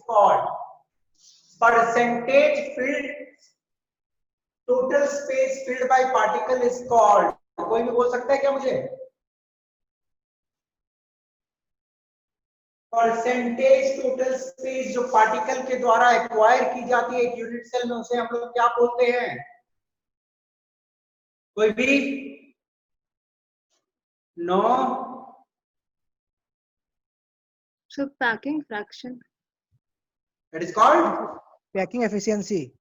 called percentage filled, total space filled by particle is called, कोई भी बोल सकता है क्या मुझे? परसेंटेज टोटल स्पेस जो पार्टिकल के द्वारा एक्वायर की जाती है एक यूनिट सेल में, उसे हम लोग क्या बोलते हैं? कोई भी? No? So packing fraction. It is called packing efficiency.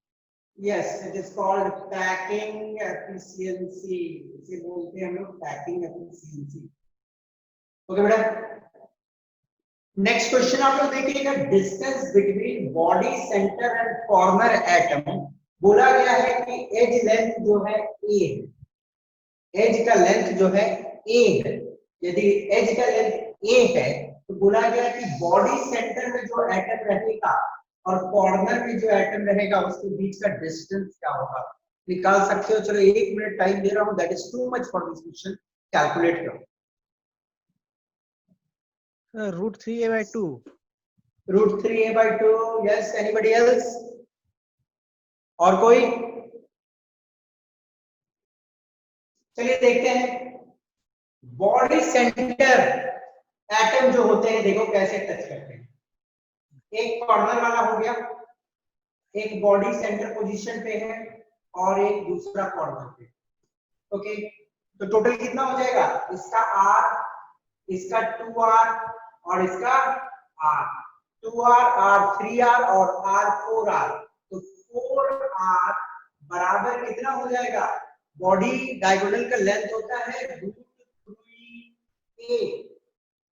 Yes, it is called packing efficiency. इसे बोलते हैं हम लोग packing efficiency. ओके बेटा, नेक्स्ट क्वेश्चन आप लोग देखिएगा, distance between body centre and corner atom. बोला गया है कि एज लेंथ जो है ए है, एज का लेंथ जो है ए है। यदि एज का लेंथ ए है तो बोला गया कि बॉडी सेंटर में जो एटम रहेगा और कॉर्नर में जो एटम रहेगा उसके बीच का डिस्टेंस क्या होगा, निकाल सकते हो। चलो 1 मिनट टाइम दे रहा हूं, that is too much for this question, calculate करो। √3a/2. √3a/2, yes, anybody else? और कोई? चलिए देखते हैं, बॉडी सेंटर एटम जो होते हैं देखो कैसे टच करते हैं। एक कॉर्नर वाला हो गया, एक बॉडी सेंटर पोजीशन पे है और एक दूसरा कॉर्नर पे। ओके, तो टोटल कितना हो जाएगा? इसका R, इसका 2R और इसका R, 2R, R3R और R4R। तो 4R बराबर कितना हो जाएगा? बॉडी डायगोनल का लेंथ होता है √3a।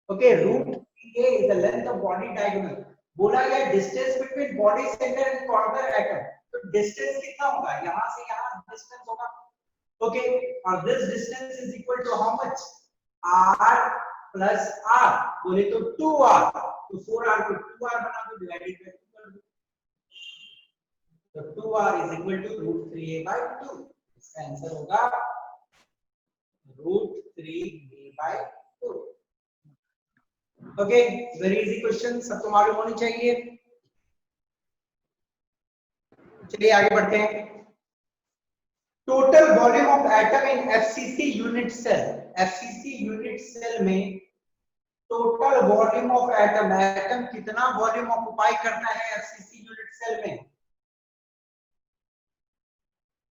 Okay, √3a is the length of body diagonal. बोला गया distance between body centre and corner atom, तो डिस्टेंस कितना होगा? यहां से यहां डिस्टेंस होगा। ओके, और this distance is equal to how much? R plus R, बोले तो 2R, तो 4R को 2R बना दो, डिवाइडेड बाय 2 कर दो, तो 2R is equal to √3a/2। इसका आंसर होगा √3a/2। Okay, very easy question, सबको मालूम होनी चाहिए। चलिए आगे बढ़ते हैं। Total volume of atom in FCC unit cell. FCC unit cell में total volume of atom, atom कितना वॉल्यूम ऑक्युपाई करता है एफसीसी यूनिट सेल में?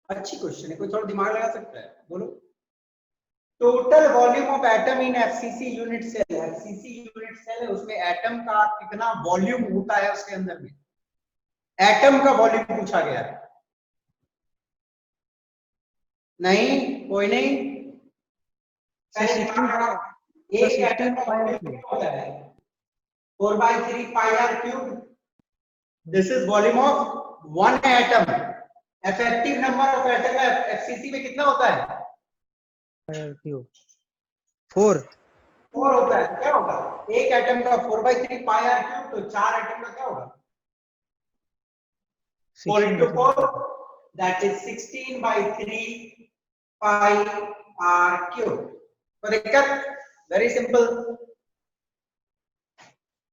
अच्छी क्वेश्चन है, कोई थोड़ा दिमाग लगा सकता है? बोलो, total volume of atom in FCC unit cell. FCC unit cell है, उसमें एटम का कितना वॉल्यूम होता है उसके अंदर में? एटम का वॉल्यूम पूछा गया है। नहीं, कोई नहीं? एक एटम का वॉल्यूम कितना होता है? 4/3 πr³। This is volume of one atom. Effective number of atom FCC में कितना होता है? 4 होता है। क्या होगा? एक एटम का 4/3 πr³, तो 4 एटम का क्या होगा? 4 into 4, that is 16/3 πr³। तो दिक्कत very simple,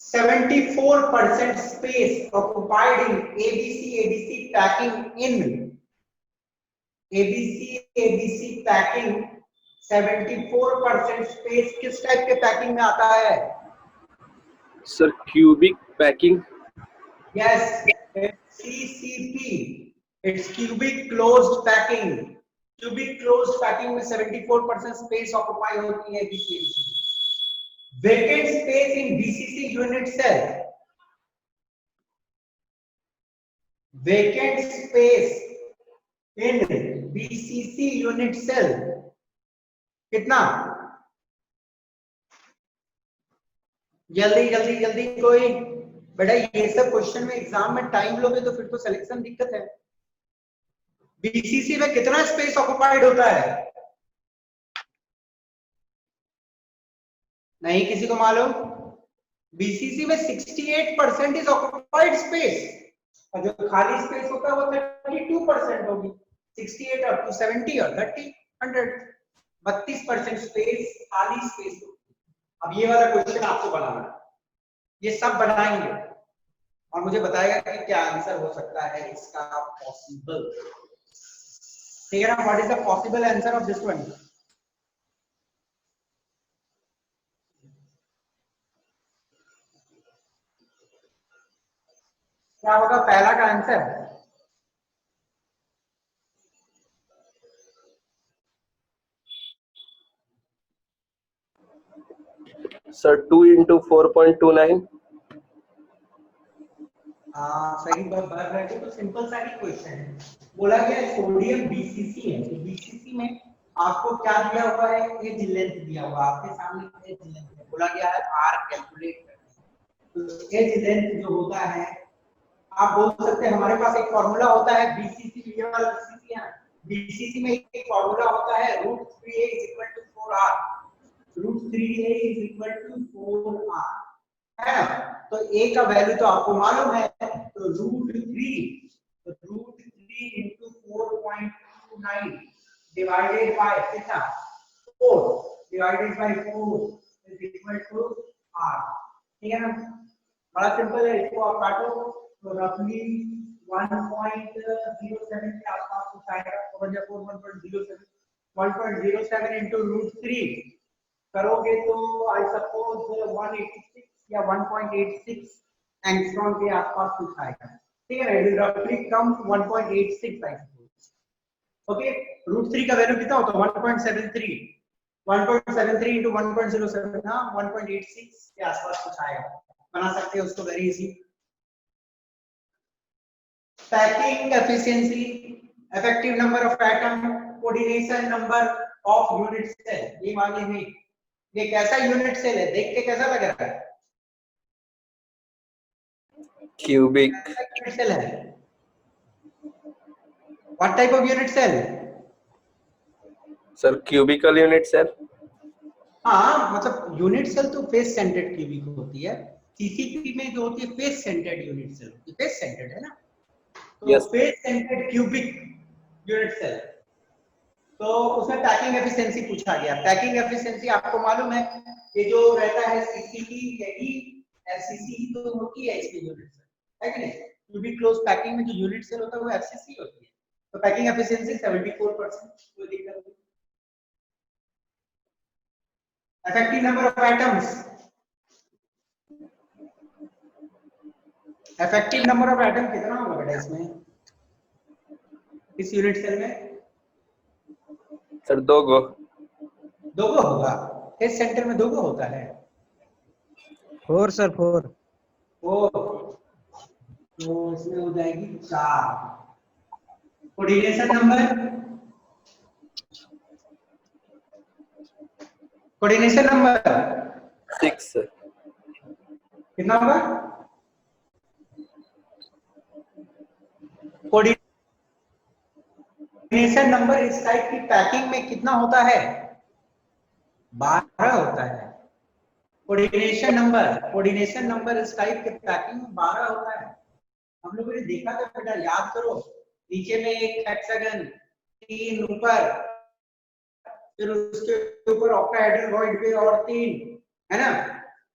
74% space occupied in ABC packing in ABC packing। 74% space किस टाइप के पैकिंग में आता है? Sir cubic packing. Yes, CCP, it's cubic closed packing. Cubic closed packing में 74% स्पेस ऑक्युपाई होती है BCC। Vacant space in BCC unit cell, vacant space in BCC unit cell कितना? जल्दी जल्दी जल्दी कोई? बेटा ये सब क्वेश्चन में एग्जाम में टाइम लोगे तो फिर तो सिलेक्शन दिक्कत है। बीसीसी में कितना स्पेस ऑक्युपाइड होता है? नहीं किसी को मालूम? बीसीसी में 68% इज ऑक्युपाइड स्पेस, और जो खाली स्पेस होता है वो 32% होगी। 68 और 270 और 30 100, 32% स्पेस खाली स्पेस होगी। अब ये वाला क्वेश्चन आपको बनाना है, ये सब बनाएंगे। और मुझे बताएगा कि क्या आंसर हो सकता है इसका पॉसिबल। ठीक है ना, what is the possible answer of this one? क्या होगा पहला का आंसर? Sir, 2 into 4.29. सही बात। तो सिंपल सा ही क्वेश्चन है। बोला गया सोडियम बीसीसी है, तो बीसीसी में आपको क्या दिया हुआ है? एज लेंथ दिया हुआ आपके सामने, एज लेंथ है, बोला गया है आर कैलकुलेट करना। तो एज लेंथ जो होता है, आप बोल सकते हैं हमारे पास एक फॉर्मूला होता है बीसीसी, ये वाला बीसीसी है, बीसीसी में एक फॉर्मूला होता है √3a = 4r, √3a = 4r, है ना? तो a का वैल्यू तो आपको मालूम है, तो √3 into 4.29 डिवाइडेड बाय कितना? 4 divided by 4 is equal to r। ठीक है ना, बड़ा सिंपल है। इसको आप काटो तो रफली 1.07 के आसपास कुछ आएगा। 1.07 1.07 into √3 करोगे तो आई सपोज 186 या 1.86 एंगस्ट्रॉम के आसपास कुछ आएगा। ठीक है ना, इट विल रफली कम 1.86 आई सपोज। ओके, √3 का वैल्यू कितना होता है? 1.73 1.73 into 1.07, हाँ 1.86 के आसपास कुछ आएगा। बना सकते हैं उसको very easy. Packing efficiency, effective number of atom, coordination number of unit cell. ये वाले में ये कैसा यूनिट सेल है? देख के कैसा लग रहा है? Cubic. यूनिट सेल है। What type of unit cell? Sir, cubical unit cell. हाँ, मतलब यूनिट सेल तो फेस सेंटर्ड क्यूबिक होती है। सीसीपी में जो होती है फेस सेंटर्ड यूनिट सेल होती है। फेस सेंटर्ड है ना, तो Yes. Face centred cubic unit cell. तो उसमें पैकिंग एफिशिएंसी पूछा गया। पैकिंग एफिशिएंसी आपको मालूम है, ये जो रहता है सीसीपी, यही एफसीसी तो होती है इसकी यूनिट सेल, है कि नहीं? क्यूबिक क्लोज पैकिंग में जो यूनिट सेल होता है वो एफसीसी होती है। तो पैकिंग एफिशिएंसी 74%, कोई दिक्कत नहीं। Effective number of atoms, effective number of atom कितना होगा बेटा इसमें, इस यूनिट सेल में? Sir, 2 go. 2 गो होगा। इस सेंटर में 2 गो होता है। 4 sir, 4। वो तो इसमें हो जाएगी 4। Coordination number, coordination number 6, sir. कितना होगा? कोऑर्डिनेशन नंबर इस टाइप की पैकिंग में कितना होता है? 12 होता है। कोऑर्डिनेशन नंबर इस टाइप के पैकिंग में 12 होता है। हम लोगों ने देखा था बेटा, याद करो, नीचे में एक हेक्सागन, 3 ऊपर, फिर उसके ऊपर ऑक्टाहेड्रल वॉइड पे और 3, है ना?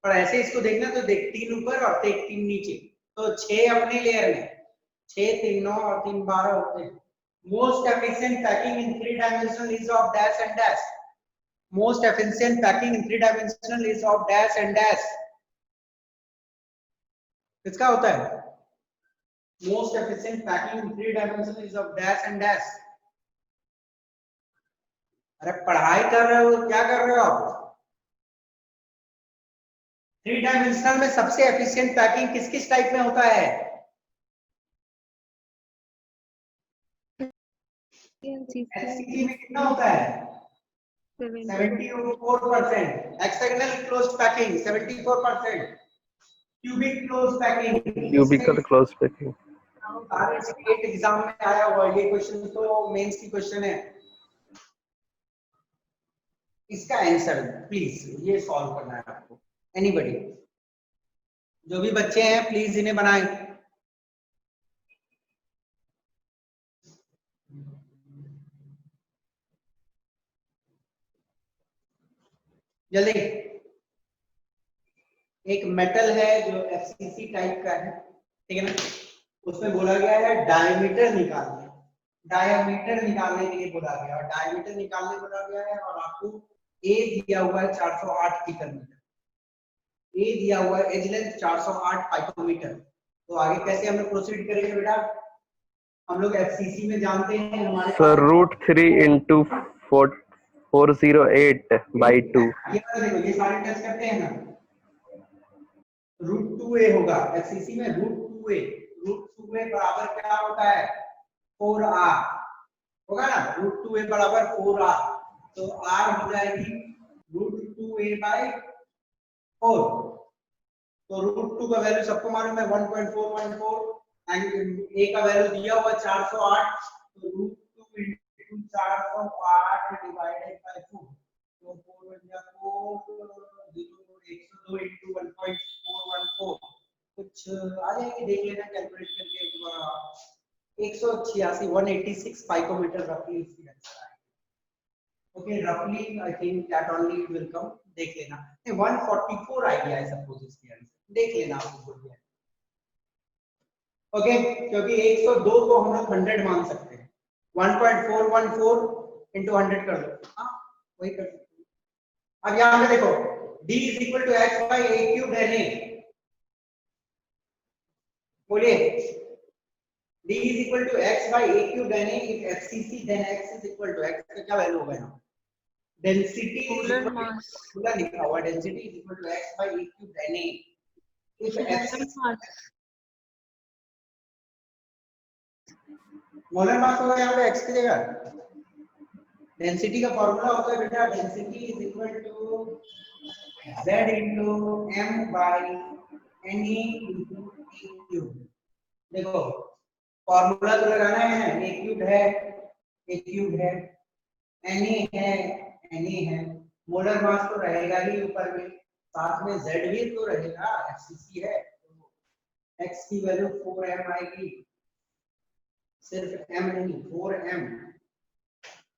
और ऐसे इसको देखना तो देख, 3 ऊपर और 3 नीचे, तो 6 अपने लेयर में, 6 3 9 और 3 12 होते हैं। Most efficient packing in 3 dimensional is of dash and dash. Most efficient packing in 3 dimensional is of dash and dash. किसका होता है? Most efficient packing in 3 dimensional is of dash and dash. अरे पढ़ाई कर रहे हो, क्या कर रहे हो आप? 3 डायमेंशनल में सबसे एफिशिएंट पैकिंग किस किस टाइप में होता है? एचसीसी में कितना होता है? 74%। Hexagonal closed packing 74%। Cubic closed packing, Cubical close packing. सारे स्टेट एग्जाम में आया हुआ ये क्वेश्चन, तो मेंस की क्वेश्चन है। इसका आंसर प्लीज ये सॉल्व करना है आपको। एनीबॉडी, जो भी बच्चे हैं प्लीज इन्हें बनाएं। जल्दी। एक मेटल है जो एफसीसी टाइप का है, ठीक है ना। उसमें बोला गया है डायमीटर निकालने, डायमीटर निकालने के लिए बोला गया, और डायमीटर निकालने बोला गया है, और आपको ए दिया हुआ है 408 मीटर, ए दिया हुआ है एज लेंथ 408 पाइकोमीटर। तो आगे कैसे हम लोग प्रोसीड करेंगे बेटा? हम लोग एफसीसी में जानते हैं हमारे सर √3 into 408/2। ये वाला देखो, ये सारे टेस्ट करते हैं ना, √2a होगा एफसीसी में, √2a बराबर क्या होता है? 4r होगा ना, √2a बराबर 4r, तो r हो जाएगी √2a/4। तो √2 का वैल्यू सबको मालूम है 1.414, एंड a का वैल्यू दिया हुआ 408, तो √2 into 408 डिवाइडेड बाय 4, तो 4 बन गया 4, 102 into 1.414, कुछ आ जाएंगे, देख लेना कैलकुलेट करके, 186 पाइकोमीटर रफली इसकी आंसर आएगी। ओके, रफली I think that only it will come, देख लेना। 144 आइडिया है सपोज इसकी आंसर, देख लेना आपको बोल दिया। ओके, क्योंकि 102 को हम लोग 100 मान सकते हैं, 1.414 into 100 कर दो, हाँ वही कर सकते हैं। अब यहाँ पे देखो d is equal to x by a cube है नहीं, बोलिए d is equal to x by a cube है नहीं, if fcc then x is equal to x का क्या वैल्यू होगा यहाँ? Density Molar mass. पूरा लिखा हुआ, density is equal to x by a cube है नहीं, if Molar mass. Molar mass होगा यहाँ पे x की जगह। डेंसिटी का फॉर्मूला होता है बेटा, density is equal to z into m by ne into a cube। देखो फॉर्मूला तो लगाना है, a क्यूब है, ne है, मोलर मास तो रहेगा ही ऊपर में, साथ में z भी तो रहेगा, fcc है, तो x की वैल्यू 4m आएगी, सिर्फ m नहीं 4m।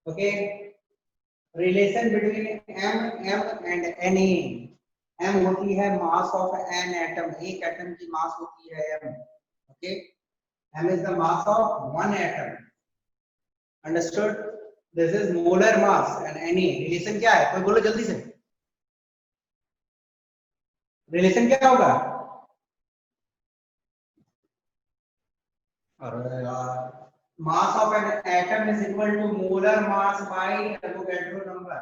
Okay, relation between m and na, m होती है मास ऑफ एन एटम, एक एटम की मास होती है m। Okay, m is the mass of one atom, understood? This is molar mass and Na relation क्या है, कोई बोलो जल्दी से, रिलेशन क्या होगा? अरे यार, mass of an atom is equal to molar mass by Avogadro number,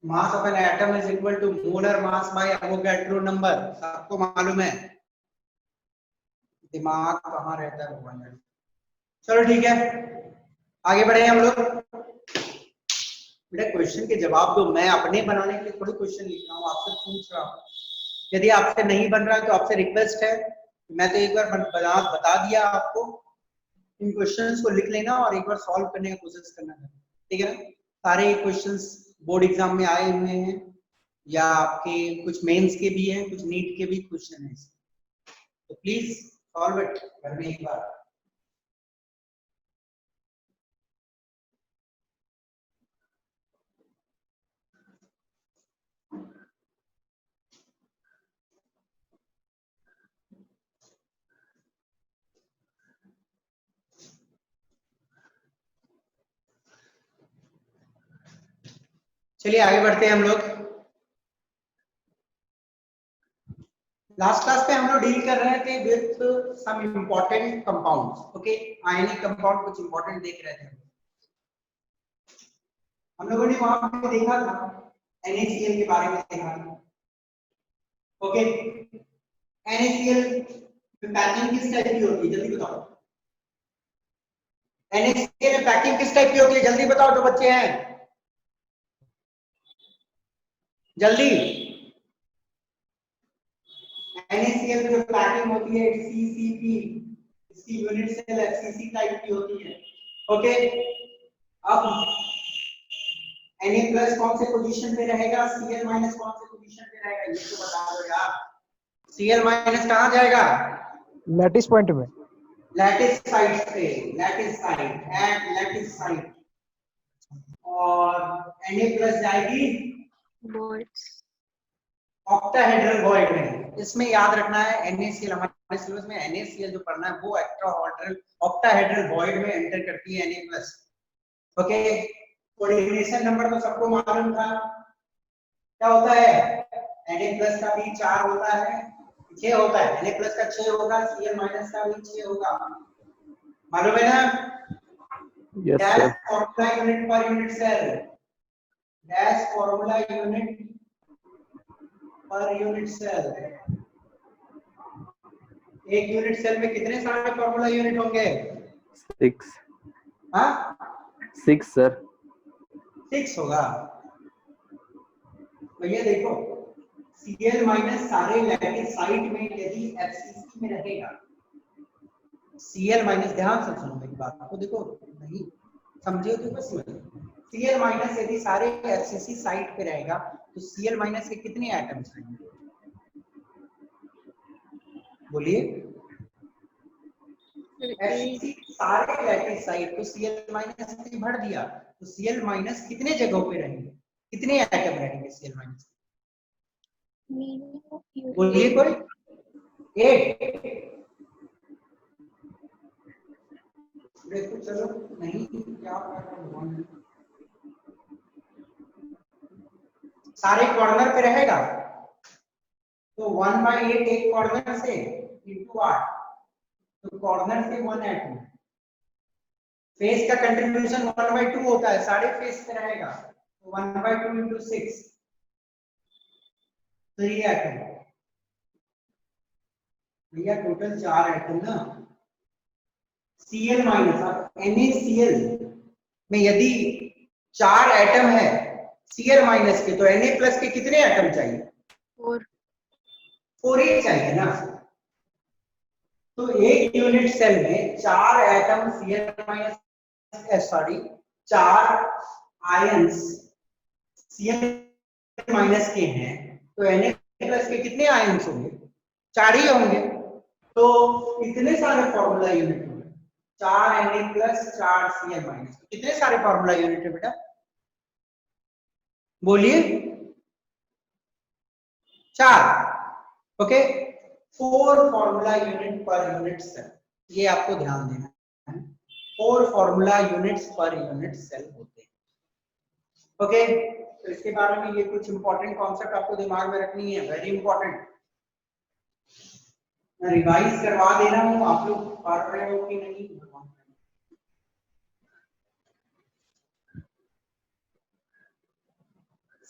mass of an atom is equal to molar mass by Avogadro number, सबको मालूम है, दिमाग कहाँ रहता है भगवान जाने। चलो ठीक है, आगे बढ़े हम लोग। बेटा क्वेश्चन के जवाब दो, मैं अपने बनाने के लिए थोड़ी क्वेश्चन लिख रहा हूँ, आपसे पूछ रहा हूँ। यदि आपसे नहीं बन रहा है तो आपसे रिक्वेस्ट है, मैं तो एक बार बता दिया आपको, इन क्वेश्चंस को लिख लेना और एक बार सॉल्व करने की कोशिश करना, ठीक है ना। सारे क्वेश्चंस बोर्ड एग्जाम में आए हुए हैं, या आपके कुछ मेंस के भी हैं, कुछ नीट के भी क्वेश्चन हैं, तो प्लीज सॉल्व इट घर में एक बार। चलिए आगे बढ़ते हैं हम लोग। लास्ट क्लास पे हम लोग डील कर रहे थे with some important compounds. Okay, ionic compound कुछ इंपॉर्टेंट देख रहे थे हम लोगों ने, वहां पे देखा था NaCl के बारे में देखा था। ओके, NaCl में पैकिंग किस टाइप की होती है जल्दी बताओ, NaCl में पैकिंग किस टाइप की होती है जल्दी बताओ, जो बच्चे हैं जल्दी। NaCl में जो पैकिंग होती है CCP, इसकी यूनिट सेल FCC टाइप की होती है। ओके, अब Na+ कौन से पोजीशन पे रहेगा, Cl- कौन से पोजीशन पे रहेगा, ये तो बता दो यार। Cl- कहां जाएगा? लैटिस पॉइंट में, लैटिस साइड पे, lattice site, at lattice site, और Na+ जाएगी Boards. ऑक्टाहेड्रल वॉइड में, इसमें याद रखना है NaCl, हमारे सिलेबस में NaCl जो पढ़ना है वो एक्स्ट्राऑर्डिनल ऑक्टाहेड्रल वॉइड में एंटर करती है Na+। ओके, कोऑर्डिनेशन नंबर तो सबको मालूम था, क्या होता है Na+ का भी 4 होता है, 6 होता है, Na+ का 6 होगा, Cl- का भी 6 होगा, मालूम है ना। Yes, dash sir. Formula unit per unit cell, dash formula unit per unit cell. एक यूनिट सेल में कितने सारे फॉर्मूला यूनिट होंगे? 6. हाँ 6, sir. 6 होगा। भैया देखो, Cl- सारे लैटिस साइट में यदि FCC में रहेगा, Cl- ध्यान से सुनो मेरी बात को, देखो नहीं समझे तो बस Cl- यदि सारे FCC साइट पे रहेगा तो Cl- के कितने एटम्स रहेंगे? बोलिए। FCC सारे लैटिस साइट को Cl- से भर दिया तो Cl- कितने जगहों पे रहेंगे, कितने एटम रहेंगे Cl-? बोलिए कोई। 8। देखो चलो नहीं क्या सारे कॉर्नर पे रहेगा तो 1/8 एक कॉर्नर से इंटू 8, तो कॉर्नर से 1 एटम। फेस का कंट्रीब्यूशन 1/2 होता है, सारे फेस पे रहेगा तो 1/2 इंटू 6, 3 एटम। भैया टोटल 4 एटम ना। Cl- NaCl में यदि 4 एटम है Cl- के, तो Na+ के कितने एटम चाहिए? 4 ही चाहिए ना। तो एक यूनिट सेल में 4 एटम Cl- 4 आयंस Cl- के हैं, तो Na+ के कितने आयंस होंगे? 4 ही होंगे। तो कितने सारे फॉर्मूला यूनिट होंगे? 4 Na+ 4 Cl-, कितने सारे फॉर्मूला यूनिट है बेटा? बोलिए। 4। Okay, 4 formula unit per unit cell, ये आपको ध्यान देना है। 4 formula units per unit cell होते हैं। ओके, तो इसके बारे में ये कुछ इंपॉर्टेंट कॉन्सेप्ट आपको दिमाग में रखनी है, वेरी इंपॉर्टेंट। मैं रिवाइज करवा दे रहा हूँ, आप लोग पढ़ रहे हो कि नहीं?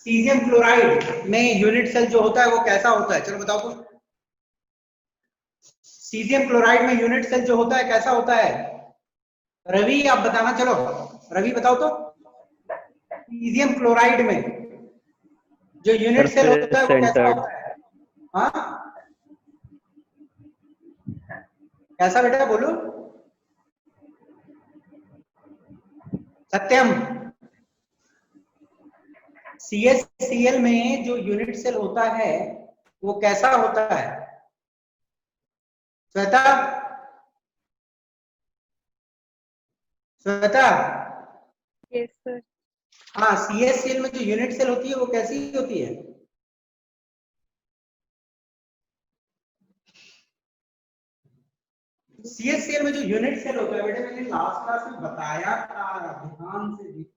सीजियम क्लोराइड में यूनिट सेल जो होता है वो कैसा होता है, चलो बताओ तो। सीजियम क्लोराइड में यूनिट सेल जो होता है कैसा होता है? रवि आप बताना, चलो रवि बताओ तो। सीजियम क्लोराइड में जो यूनिट सेल होता है वो कैसा Surface-centered. होता है? हाँ कैसा बेटा बोलो सत्यम। CHCl में जो यूनिट सेल होता है वो कैसा होता है? श्वेता, श्वेता। Yes, sir. हाँ, CHCl में जो यूनिट सेल होती है वो कैसी होती है? CHCl में जो यूनिट सेल होता है बेटे, मैंने लास्ट क्लास में बताया था, ध्यान से देखो।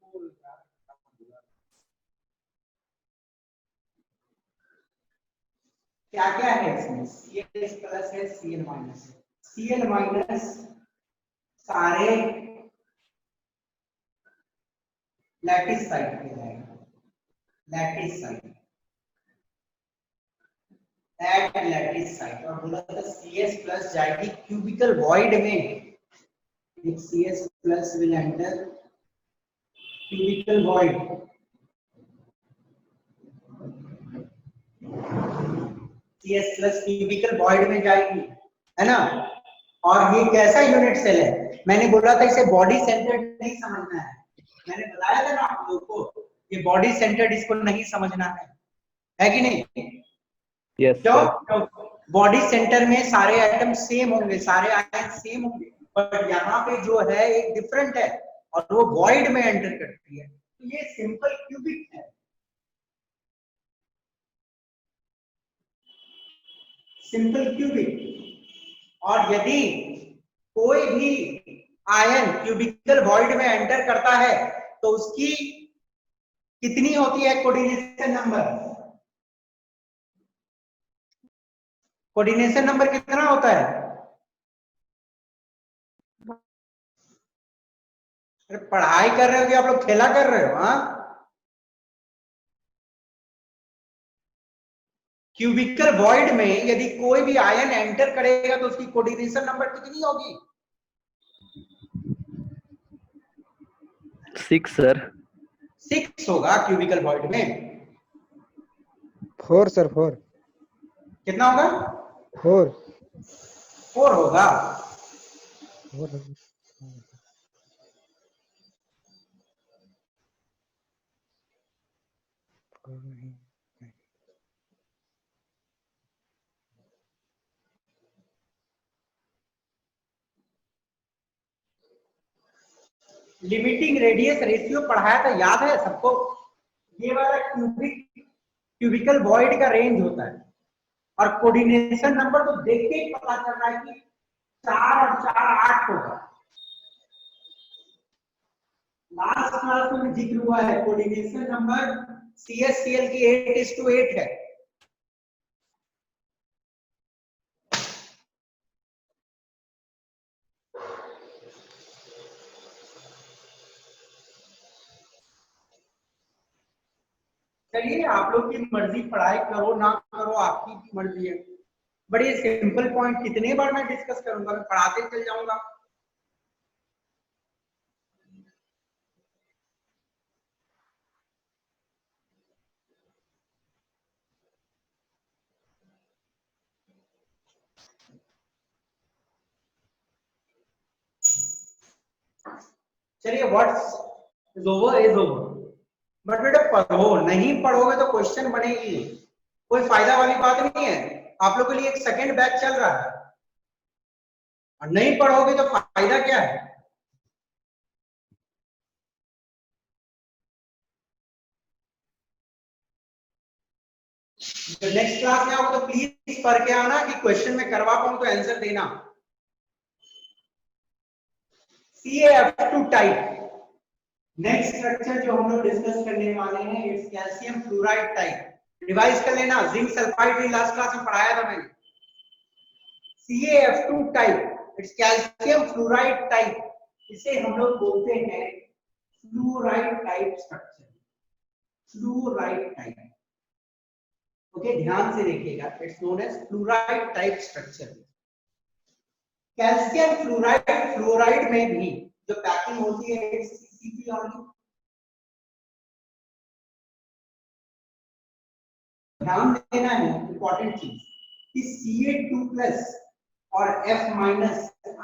क्या क्या है इसमें? Cl+ है, Cl- है। Cl- सारे लैटिस साइट पे रहेगा, lattice site, at lattice site. और बोला था Cs+ जाएगी क्यूबिकल वॉइड में, एक Cs+ will enter cubical void, Cs+ cubical void में जाएगी, है ना। और ये कैसा यूनिट सेल है? मैंने बोला था इसे बॉडी सेंटर्ड नहीं समझना है, मैंने बताया था ना आप लोगों को, ये बॉडी सेंटर्ड इसको नहीं समझना है कि नहीं? Yes, क्यों? sir. बॉडी सेंटर में सारे एटम सेम होंगे, सारे आयन सेम होंगे, बट यहाँ पे जो है एक डिफरेंट है और वो वॉइड में एंटर करती है, तो ये सिंपल क्यूबिक है। Simple cubic. और यदि कोई भी आयन क्यूबिकल वॉइड में एंटर करता है तो उसकी कितनी होती है कोऑर्डिनेशन नंबर? कोऑर्डिनेशन नंबर कितना होता है? अरे पढ़ाई कर रहे हो कि आप लोग खेला कर रहे हो? हाँ, क्यूबिकल वॉइड में यदि कोई भी आयन एंटर करेगा तो उसकी कोऑर्डिनेशन नंबर कितनी होगी? 6 सर। 6 होगा क्यूबिकल वॉइड में। 4 सर 4। कितना होगा? 4 4 होगा। 4। लिमिटिंग रेडियस रेशियो पढ़ाया था, याद है सबको? ये वाला क्यूबिकल वॉइड का रेंज होता है और कोऑर्डिनेशन नंबर तो देख के ही पता चल रहा है कि 4 और 4 8 होगा। लास्ट क्लास में जिक्र हुआ है कोऑर्डिनेशन नंबर CSCl की 8:8 है। चलिए, आप लोग की मर्जी, पढ़ाई करो ना करो आपकी भी मर्जी है। बड़े सिंपल पॉइंट कितने बार मैं डिस्कस करूंगा, मैं पढ़ाते चल जाऊंगा। चलिए, what's is over is over. But बेटा पढ़ो, नहीं पढ़ोगे तो क्वेश्चन बनेगी, कोई फायदा वाली बात नहीं है। आप लोग के लिए एक सेकंड बैच चल रहा है और नहीं पढ़ोगे तो फायदा क्या है? तो नेक्स्ट क्लास में आओगे तो प्लीज पढ़ के आना कि क्वेश्चन में करवा पाऊं तो आंसर देना। CaF2 टाइप नेक्स्ट स्ट्रक्चर जो हम लोग डिस्कस करने वाले हैं, it's calcium fluoride type. Revise कर लेना, जिंक सल्फाइड भी लास्ट क्लास में पढ़ाया था मैंने। CaF2 type, it's calcium fluoride type. इसे हम लोग बोलते हैं fluoride type structure. Fluoride type, okay, ध्यान से देखिएगा, it's known as fluoride type structure. Calcium fluoride fluoride में भी जो पैकिंग होती है इट्स CP ओनली। ध्यान देना है इंपॉर्टेंट चीज कि Ca2+ और F-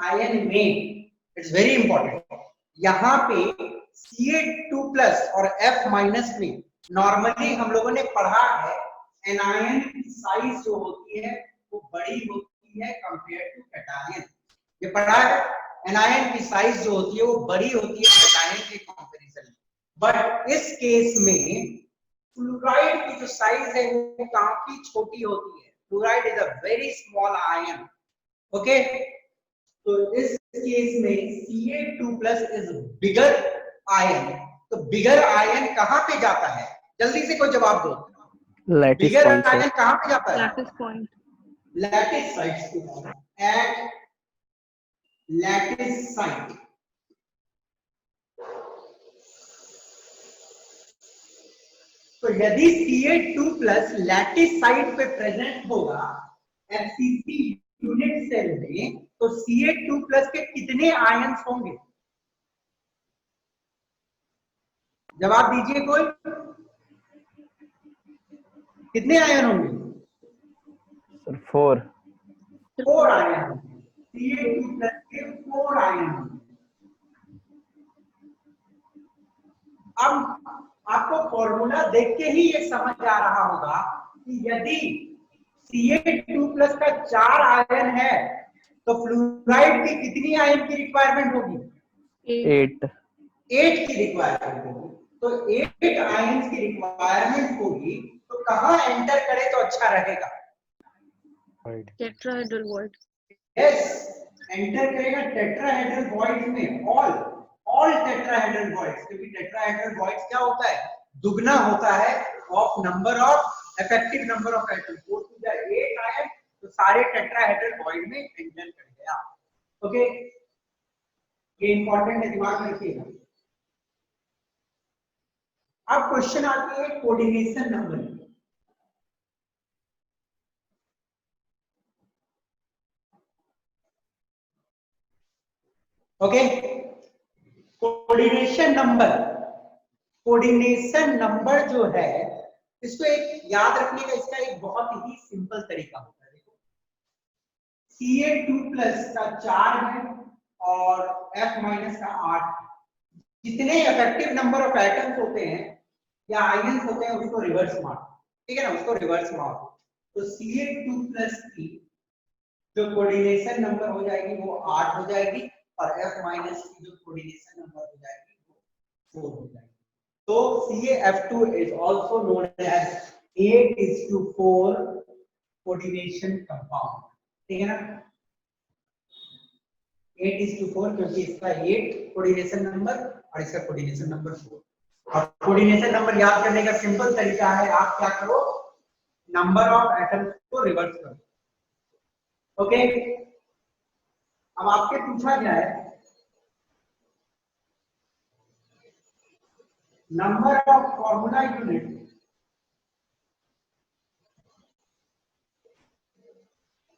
आयन में, इट्स वेरी इंपॉर्टेंट, यहाँ पे Ca2+ और F- में नॉर्मली हम लोगों ने पढ़ा है एनायन की साइज जो होती है वो बड़ी होती है कंपेयर टू कैटायन। ये पढ़ा है, एनायन की साइज जो होती है वो बड़ी होती है कैटायन के कंपैरिजन में। बट इस केस में फ्लोराइड की जो साइज है वो काफी छोटी होती है। Fluoride is a very small ion, okay. तो इस केस में Ca2+ इज बिगर आयन। तो बिगर आयन कहां पे जाता है? जल्दी से कोई जवाब दो। लैटिस बिगर पॉइंट आयन सर। कहां पे जाता है? Lattice point. लैटिस साइट्स पे, एट लैटिस साइट। तो यदि Ca2+ लैटिस साइट पे प्रेजेंट होगा FCC यूनिट सेल में, तो Ca2+ के कितने आयंस होंगे? जवाब दीजिए कोई, कितने आयन होंगे? सर 4। 4 आयन होंगे। Ca2+ के 4 आयन होंगे। अब आपको फॉर्मूला देख के ही ये समझ आ रहा होगा कि यदि Ca2+ का 4 आयन है तो फ्लोराइड की कितनी आयन की रिक्वायरमेंट होगी? 8। 8 की रिक्वायरमेंट होगी। तो 8 आयंस की रिक्वायरमेंट होगी, तो कहां एंटर करे तो अच्छा रहेगा? void. Tetrahedral void. Yes, enter करेगा टेट्राहेड्रल वॉइड में, ऑल टेट्राहेड्रल वॉइड्स, क्योंकि टेट्राहेड्रल वॉइड्स क्या होता है, दुगना होता है of number of effective number of atoms. 4 to the 8 आए तो सारे टेट्राहेड्रल वॉइड में एंटर कर गया। ओके, ये इंपॉर्टेंट है, दिमाग में रखिएगा। अब क्वेश्चन आती है coordination number. Okay, coordination number जो है, इसको एक याद रखने का इसका एक बहुत ही सिंपल तरीका होता है। देखो, Ca2+ का 4 है और F- का 8। जितने इफेक्टिव नंबर ऑफ एटम्स होते हैं या आयंस होते हैं उसको रिवर्स मारो, ठीक है ना, उसको रिवर्स मारो। तो Ca2+ की जो कोऑर्डिनेशन नंबर हो जाएगी वो 8 हो जाएगी और F- की जो कोऑर्डिनेशन नंबर हो जाएगी वो 4 हो जाएगी। तो CaF2 is also known as 8:4 coordination compound, ठीक है ना, 8:4, क्योंकि इसका 8 कोऑर्डिनेशन नंबर और इसका कोऑर्डिनेशन नंबर 4। और कोऑर्डिनेशन नंबर याद करने का सिंपल तरीका है, आप क्या करो, नंबर ऑफ एटम्स को रिवर्स करो। ओके, अब आपके पूछा गया है number of formula unit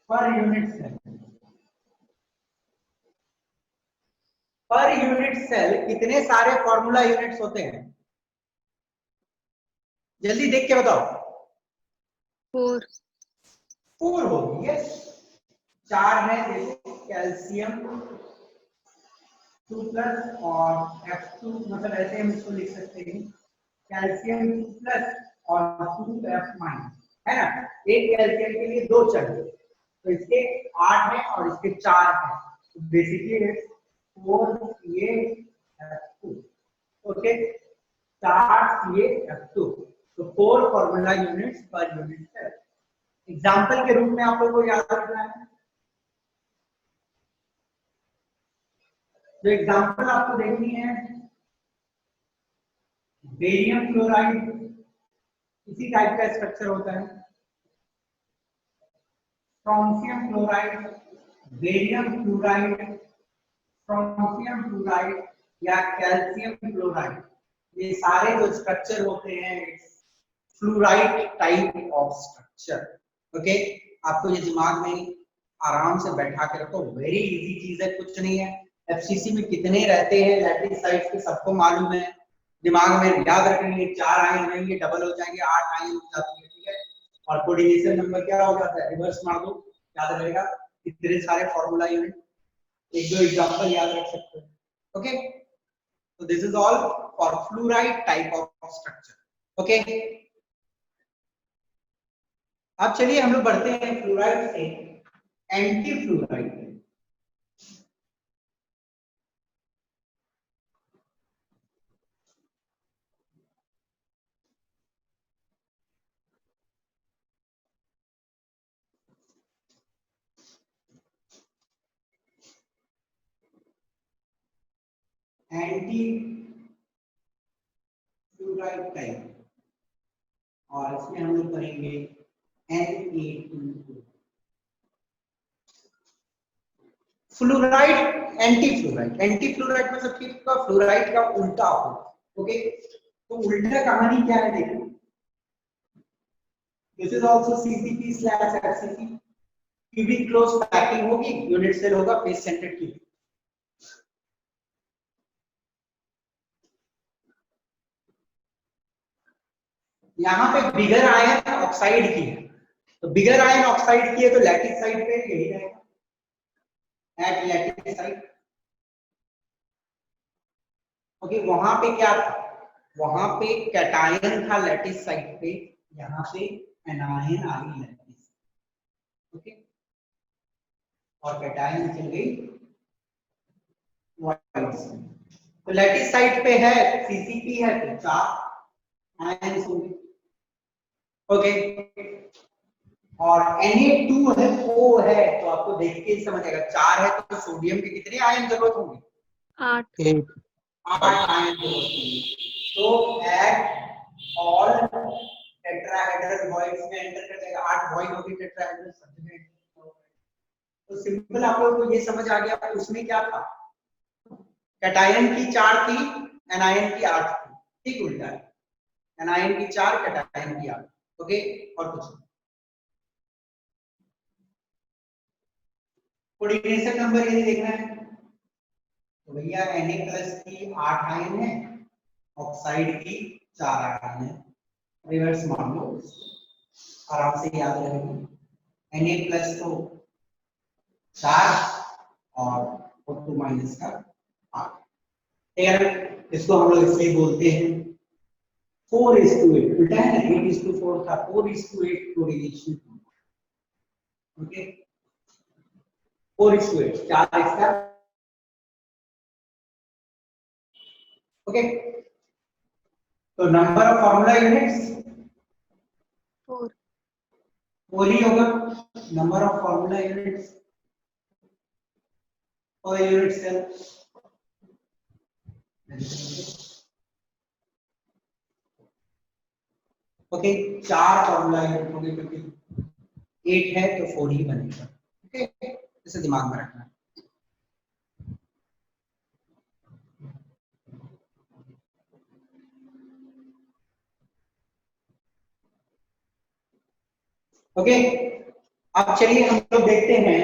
per unit cell. Per unit cell कितने सारे फॉर्मूला यूनिट्स होते हैं, जल्दी देख के बताओ। 4. 4 होगी, यस। 4 है, देखो, कैल्शियम 2+ और F2, मतलब ऐसे हम इसको लिख सकते हैं, कैल्शियम 2+ और 2F-, है ना। एक कैल्शियम के लिए 2 चाहिए, तो इसके 8 है और इसके 4 है, तो बेसिकली 4 CaF2। ओके, 4 CaF2, तो 4 formula units per unit cell. Example के रूप में आप लोगों को याद रखना है, जो एग्जाम्पल आपको देखनी है, बेरियम क्लोराइड इसी टाइप का स्ट्रक्चर होता है, strontium chloride, barium chloride, strontium chloride या कैल्शियम क्लोराइड, ये सारे जो स्ट्रक्चर होते हैं fluoride type of structure. Okay, आपको ये दिमाग में आराम से बैठा के रखो, वेरी इजी चीज है, कुछ नहीं है। एफसीसी में कितने रहते हैं लैटिस साइड्स के सबको मालूम है, दिमाग में याद रखेंगे, 4 आयन रहेंगे, डबल हो जाएंगे, 8 आयन हो जाती है, ठीक है। और कोऑर्डिनेशन नंबर क्या हो जाता है, रिवर्स मार दो, याद रहेगा। इतने सारे फॉर्मूला यूनिट, एक दो एग्जांपल याद रख सकते हैं। Okay, so this is all for fluoride type of structure. Okay, अब चलिए हम लोग बढ़ते हैं फ्लोराइड से anti fluoride. Anti fluoride type, और इसमें हम लोग करेंगे Na2O। Fluoride, anti fluoride, anti fluoride मतलब कि फ्लोराइड का उल्टा हो। ओके, तो उल्टा कहानी क्या है, देखो, this is also CCP/FCC, cubic close packing होगी, यूनिट सेल होगा, फेस सेंटर्ड क्यूबिक। यहाँ पे बिगर आयन ऑक्साइड की है, तो बिगर आयन ऑक्साइड की है तो लैटिस साइड पे यही रहेगा, एट लैटिस साइड। ओके, वहां पे क्या था, वहां पे कैटायन था लैटिस साइड पे, यहाँ पे एनायन आ गई लैटिस। ओके, और कैटायन चल गई वाइट साइड। तो लैटिस साइड पे है CCP है तो 4 आयन होंगे। ओके, और Na2 है 4 है, तो आपको देख के ही समझ आएगा। 4 है तो सोडियम के कितने आयन जरूरत होंगे? 8. 8. 8 आयन जरूरत होंगे। तो एट ऑल टेट्राहेड्रल वॉइड्स में एंटर कर जाएगा। 8 वॉइड होगी टेट्राहेड्रल सब में। तो सिंपल आप लोगों को ये समझ आ गया उसमें क्या था। कैटायन की 4 थी, एनायन की 8 थी। ठीक उल्टा है, एनायन की 4, कैटायन की 8। ओके, और कुछ नहीं। कोऑर्डिनेशन नंबर ये देखना है, तो भैया Na+ की 8 आयन है, ऑक्साइड की 4 आयन है। रिवर्स मान लो, आराम से याद रहेगा। Na+ तो 4 और O2- का 8। इसको हम लोग इसलिए बोलते हैं 4:8, उल्टा है ना, 8:4 था, 4:8 कोरिलेशन। ओके, 4:8, 4 इसका। ओके, तो नंबर ऑफ फॉर्मूला यूनिट्स 4. 4 ही होगा। नंबर ऑफ फॉर्मूला यूनिट्स और unit cell. Okay, 4 formula unit होंगे क्योंकि 8 है तो 4 ही बनेगा। ओके, इसे दिमाग में रखना। ओके, अब चलिए हम लोग देखते हैं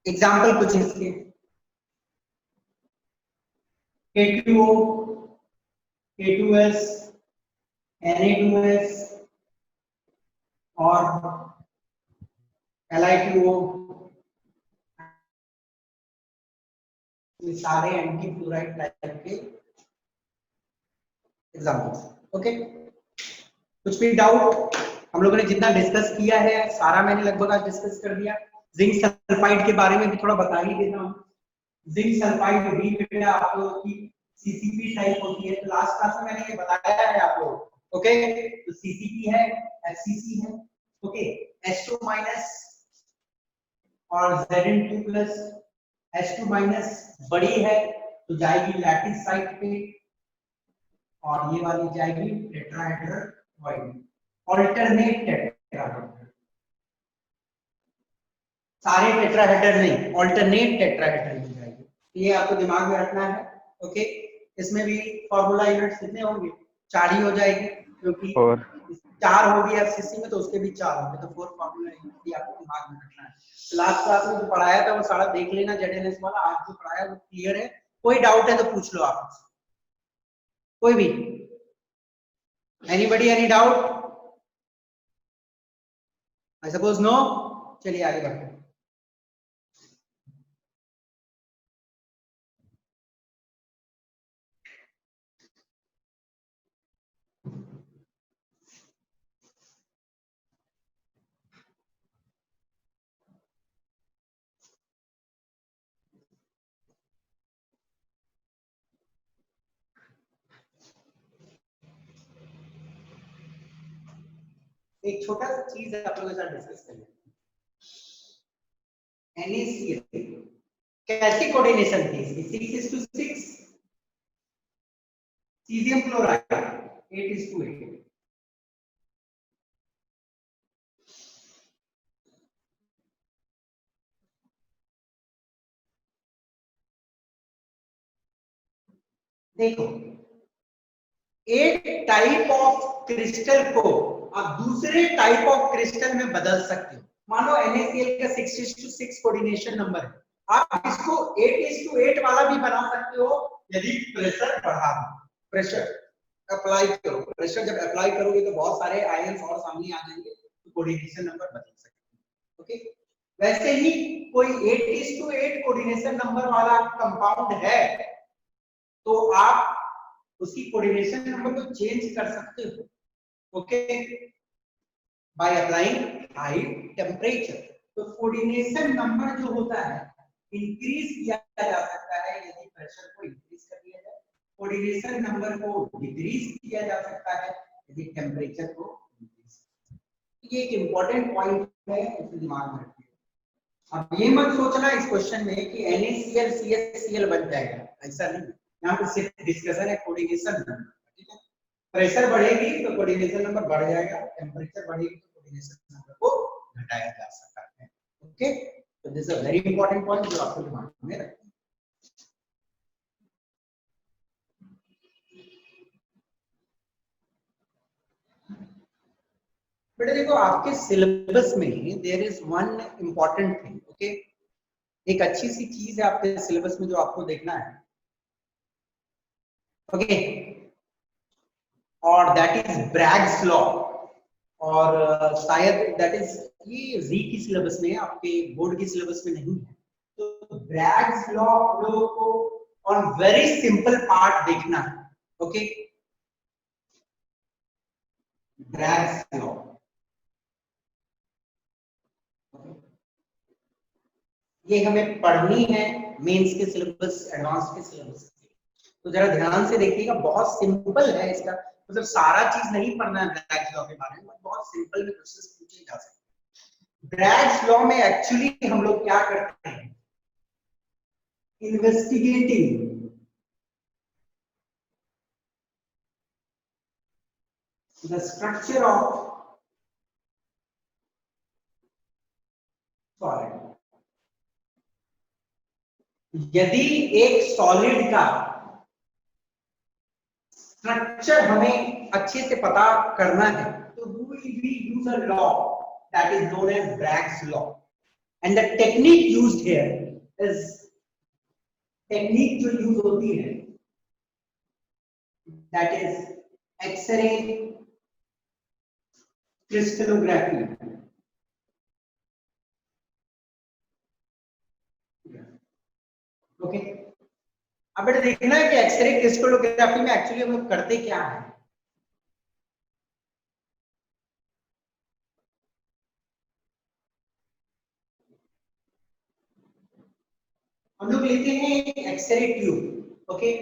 एग्जाम्पल कुछ इसके। K2O, K2S, Na2S और Li2O, ये सारे एंटी फ्लोराइड टाइप के एग्जाम्पल्स। ओके, कुछ भी डाउट? हम लोगों ने जितना डिस्कस किया है सारा मैंने लगभग आज डिस्कस कर दिया। जिंक सल्फाइड के बारे में भी थोड़ा बता ही देता हूँ। जिंक सल्फाइड भी बेटा आप लोगों की सीसीपी टाइप होती है, तो लास्ट क्लास में मैंने ये बताया है आप लोगों को। ओके, तो सीसीपी है, एफसीसी है। ओके, H2- और Zn2+, H2- बड़ी है तो जाएगी लैटिस साइट पे, और ये वाली जाएगी टेट्राहेड्रल वॉइड, ऑल्टरनेट टेट्राहेड्रल। सारे टेट्राहेड्रल नहीं, ऑल्टरनेट टेट्राहेड्रल मिल जाएगी। ये आपको दिमाग में रखना है। ओके, इसमें भी फॉर्मूला यूनिट्स कितने होंगे? 4 ही हो जाएगी, क्योंकि 4. 4 होगी एफसीसी में तो उसके भी 4 होंगे, तो 4 फॉर्मूला यूनिट भी आपको दिमाग में रखना है। लास्ट क्लास में जो पढ़ाया था वो सारा देख लेना, जेडएनएस वाला। आज जो पढ़ाया वो क्लियर है? कोई डाउट है तो पूछ लो आप मुझसे, कोई भी। Anybody, any doubt? I suppose no. चलिए आगे बढ़ते हैं। एक छोटा सा चीज है आप लोगों के साथ डिस्कस करेंगे। NaCl कैसी कोऑर्डिनेशन थी इसकी? 6:6, सीजियम क्लोराइड 8:8। देखो, एक टाइप ऑफ क्रिस्टल को आप दूसरे टाइप ऑफ क्रिस्टल में बदल सकते हो। मानो NaCl का 6:6 कोऑर्डिनेशन नंबर है, आप इसको 8:8 वाला भी बना सकते हो यदि प्रेशर बढ़ा दो। प्रेशर अप्लाई करो, प्रेशर जब अप्लाई करोगे तो बहुत सारे आयंस और सामने आ जाएंगे, तो कोऑर्डिनेशन नंबर बदल सकते हो। ओके, वैसे ही कोई 8:8 कोऑर्डिनेशन नंबर वाला कंपाउंड है तो आप उसकी कोऑर्डिनेशन नंबर को चेंज कर सकते हो। Okay, by applying high temperature. तो कोऑर्डिनेशन नंबर जो होता है इंक्रीज किया जा सकता है यदि प्रेशर को इंक्रीज कर दिया जाए, कोऑर्डिनेशन नंबर को डिक्रीज किया जा सकता है यदि टेम्परेचर को इंक्रीज। ये एक इम्पोर्टेंट पॉइंट है, इसे दिमाग में रखिए। अब ये मत सोचना इस क्वेश्चन में कि NaCl CaCl बन जाएगा, ऐसा नहीं। यहाँ पे सिर्फ डिस्कशन है कोऑर्डिनेशन नंबर, ठीक है। प्रेशर बढ़ेगी तो कोऑर्डिनेशन नंबर बढ़ जाएगा, टेम्परेचर बढ़ेगी तो कोऑर्डिनेशन नंबर को घटाया जा सकता है। ओके, तो this is a very important point जो आपको दिमाग में रखना है। बेटा देखो आपके सिलेबस में there is one important thing, okay. एक अच्छी सी चीज है आपके सिलेबस में जो आपको देखना है, ओके, और दैट इज ब्रैग्स लॉ। और शायद दैट इज ये जी की सिलेबस में है, आपके बोर्ड की सिलेबस में नहीं है। तो ब्रैग्स लॉ हम लोगों को ऑन वेरी सिंपल पार्ट देखना है, ओके। ब्रैग्स लॉ ये हमें पढ़नी है मेंस के सिलेबस, एडवांस के सिलेबस। तो जरा ध्यान से देखिएगा, बहुत सिंपल है इसका, मतलब सारा चीज नहीं पढ़ना है ब्रैग्स लॉ के बारे में, बहुत सिंपल में क्वेश्चंस पूछे जा सकते हैं। ब्रैग्स लॉ में एक्चुअली हम लोग क्या करते हैं, investigating the structure of solid. यदि एक सॉलिड का स्ट्रक्चर हमें अच्छे से पता करना है तो we use a law that is known as Bragg's law, and the technique used here is technique जो यूज होती है that is X-ray crystallography। Okay, अब बेटा देखना है कि एक्सरे क्रिस्टलोग्राफी में एक्चुअली हम लोग करते क्या है। हम लोग लेते हैं X-ray tube, okay,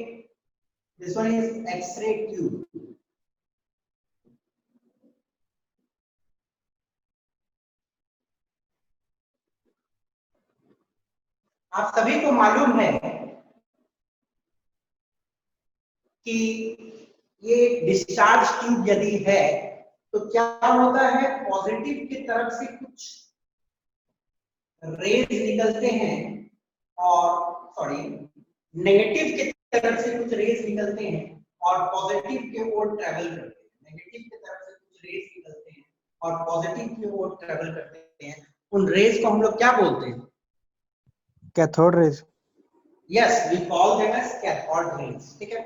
this one is X-ray tube. आप सभी को मालूम है कि ये डिस्चार्ज ट्यूब यदि है तो क्या होता है, पॉजिटिव की तरफ से कुछ रेज निकलते हैं और सॉरी नेगेटिव की तरफ से कुछ रेज निकलते हैं और पॉजिटिव की ओर ट्रेवल करते हैं। नेगेटिव की तरफ से कुछ रेज निकलते हैं और पॉजिटिव की ओर ट्रेवल करते हैं। उन रेज को हम लोग क्या बोलते हैं? Cathode rays. Yes, we call them as cathode rays, ठीक है।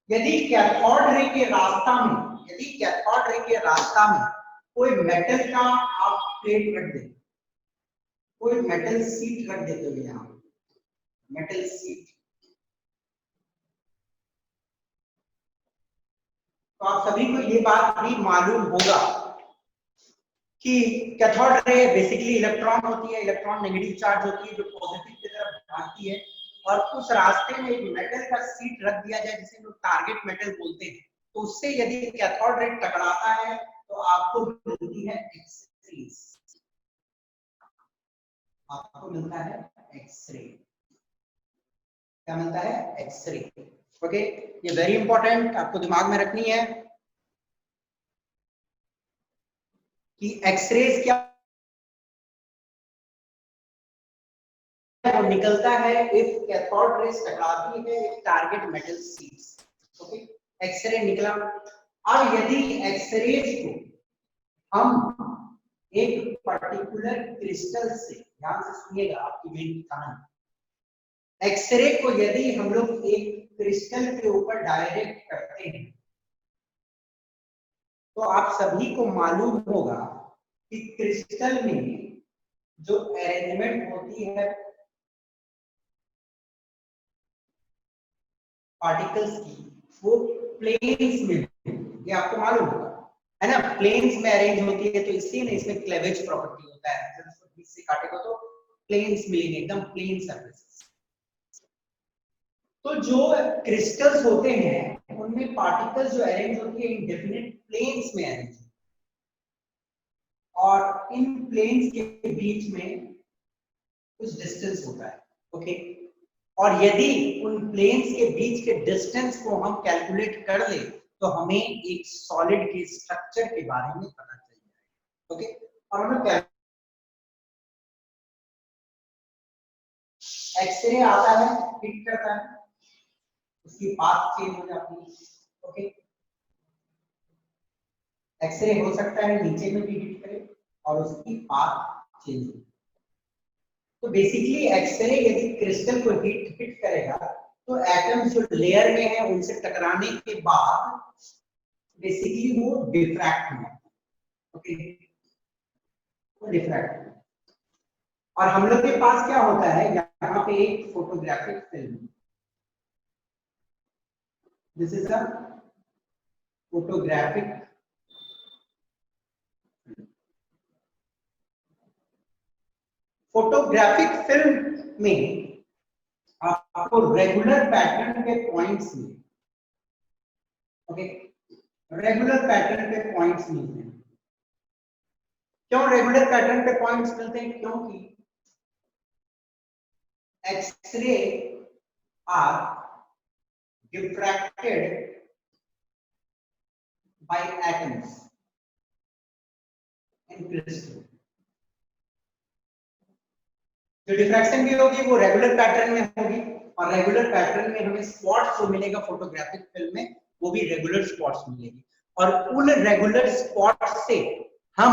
यदि कैथोड रे के रास्ता में, यदि कैथोड रे के रास्ता में कोई मेटल का आप प्लेट रख दें, कोई मेटल सीट रख देते हो, यहाँ मेटल सीट, तो आप सभी को ये बात भी मालूम होगा कि कैथोड रे बेसिकली इलेक्ट्रॉन होती है, इलेक्ट्रॉन नेगेटिव चार्ज होती है जो पॉजिटिव की तरफ भागती है, और उस रास्ते में एक मेटल का सीट रख दिया जाए जिसे लोग टारगेट मेटल बोलते हैं, तो उससे यदि कैथोड रे टकराता है तो आपको मिलती है एक्सरेज, आपको मिलता है एक्सरे। क्या मिलता है? एक्सरे। ओके, ये वेरी इंपॉर्टेंट आपको दिमाग में रखनी है कि एक्सरेज क्या वो निकलता है इफ कैथोड रेज टकराती है एक target metal sheets. Okay, X-ray निकला। अब यदि एक्सरेज को हम एक पर्टिकुलर क्रिस्टल से, ध्यान से सुनिएगा आपकी मेन कहानी, एक्सरे को यदि हम लोग एक क्रिस्टल के ऊपर डायरेक्ट करते हैं तो आप सभी को मालूम होगा कि क्रिस्टल में जो अरेंजमेंट होती है पार्टिकल्स की, वो प्लेन्स में, ये आपको मालूम होगा है ना, प्लेन्स में अरेंज होती है, तो इसलिए ना इसमें क्लेवेज प्रॉपर्टी होता है, जब इसको बीच से काटेगा तो प्लेन्स मिलेंगे, एकदम प्लेन सरफेसेस। तो जो क्रिस्टल्स होते हैं उनमें पार्टिकल्स जो अरेंज होती है इंडेफिनिट प्लेन्स में अरेंज, और इन प्लेन्स के बीच में कुछ डिस्टेंस होता है, ओके। और यदि उन प्लेन्स के बीच के डिस्टेंस को हम कैलकुलेट कर ले तो हमें एक सॉलिड के स्ट्रक्चर के बारे में पता चल जाएगा, ओके। और हम लोग एक्सरे आता है, हिट करता है, उसकी पाथ चेंज हो जाती है, ओके। एक्सरे हो सकता है नीचे में भी हिट करे और उसकी पाथ चेंज हो। तो बेसिकली एक्सरे यदि क्रिस्टल को हिट करेगा तो एटम्स जो लेयर में है उनसे टकराने के बाद बेसिकली वो डिफ्रैक्ट होगा, ओके, वो डिफ्रैक्ट। और हम लोग के पास क्या होता है, यहाँ पे एक photographic film, this is a photographic photographic film में आपको रेगुलर पैटर्न के पॉइंट्स मिले, ओके, रेगुलर पैटर्न के पॉइंट्स मिलते हैं। क्यों रेगुलर पैटर्न पे पॉइंट्स मिलते हैं? क्योंकि X-ray are diffracted by atoms in crystal। जो डिफ्रैक्शन भी होगी वो रेगुलर पैटर्न में होगी और रेगुलर पैटर्न में हमें स्पॉट्स जो मिलेगा फोटोग्राफिक फिल्म में वो भी रेगुलर स्पॉट्स मिलेगी। और उन रेगुलर स्पॉट्स से हम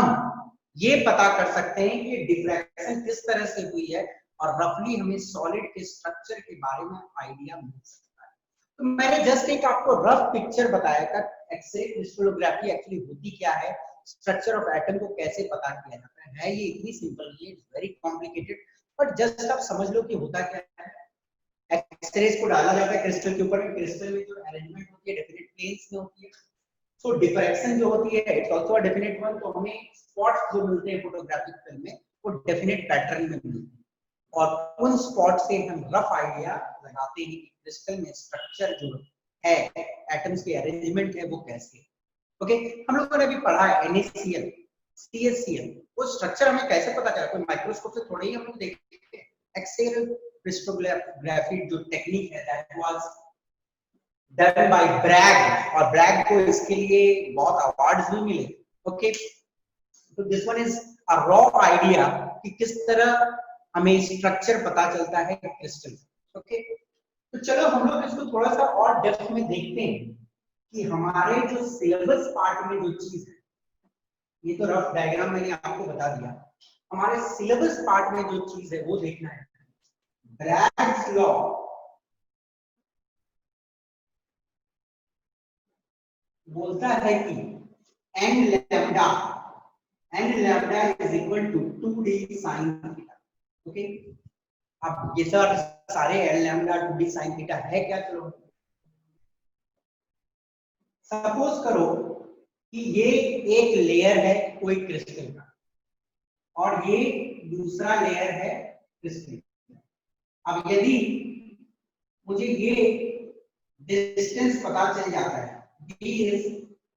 ये पता कर सकते हैं कि डिफ्रैक्शन किस तरह से हुई है और रफली हमें सॉलिड के स्ट्रक्चर के बारे में आइडिया मिल सकता है। तो मैंने जस्ट एक आपको रफ पिक्चर बताया था एक्सरे क्रिस्टलोग्राफी एक्चुअली होती क्या है, स्ट्रक्चर ऑफ एटम को कैसे पता किया जाता है ये इतनी सिंपल नहीं है, it's very complicated, but just आप समझ लो कि होता क्या है। एक्सरेज को डाला जाता है क्रिस्टल के ऊपर, क्रिस्टल में जो अरेंजमेंट होती है डेफिनेट प्लेन्स में होती है, सो डिफ्रैक्शन जो होती है it's also a definite one. तो हमें स्पॉट्स जो मिलते हैं फोटोग्राफिक फिल्म में वो डेफिनेट पैटर्न में मिलते हैं और उन स्पॉट से हम रफ आइडिया लगाते हैं कि क्रिस्टल में स्ट्रक्चर जो है, एटम्स के अरेंजमेंट है वो कैसे है, ओके। हम लोगों ने अभी पढ़ा है NaCl, CaCl, वो स्ट्रक्चर हमें कैसे पता चला, कोई माइक्रोस्कोप से थोड़ी ही हम लोग देखते हैं। एक्सरे क्रिस्टलोग्राफी जो टेक्निक है that was done by Bragg, और ब्रैग को इसके लिए बहुत अवार्ड्स भी मिले, ओके। तो this one is a raw idea कि किस तरह हमें स्ट्रक्चर पता चलता है क्रिस्टल, ओके। तो चलो हम लोग इसको थोड़ा सा और डेप्थ में देखते हैं कि हमारे जो सिलेबस पार्ट में जो चीज है, ये तो रफ डायग्राम मैंने आपको बता दिया, हमारे सिलेबस पार्ट में जो चीज है वो देखना है। ब्रैग्स लॉ बोलता है कि n lambda is equal to 2d sin theta, okay. अब ये सारे n lambda 2d sin theta है क्या? चलो सपोज करो कि ये एक लेयर है कोई क्रिस्टल का और ये दूसरा लेयर है क्रिस्टल। अब यदि मुझे ये डिस्टेंस पता चल जाता है, d is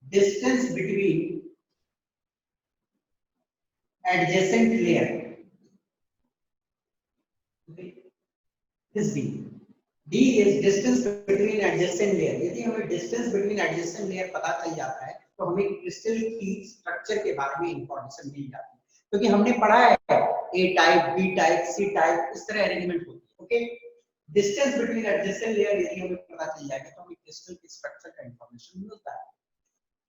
distance between adjacent layer, this d is distance between adjacent layer। यदि हमें distance between adjacent layer पता चल जाता है तो हमें क्रिस्टल की स्ट्रक्चर के बारे में इंफॉर्मेशन मिल जाती है, क्योंकि हमने पढ़ा है A type, B type, C type, इस तरह अरेंजमेंट होती है, okay. Distance between adjacent layer यदि हमें पता चल जाएगा तो हमें क्रिस्टल की स्ट्रक्चर का इंफॉर्मेशन मिलता है।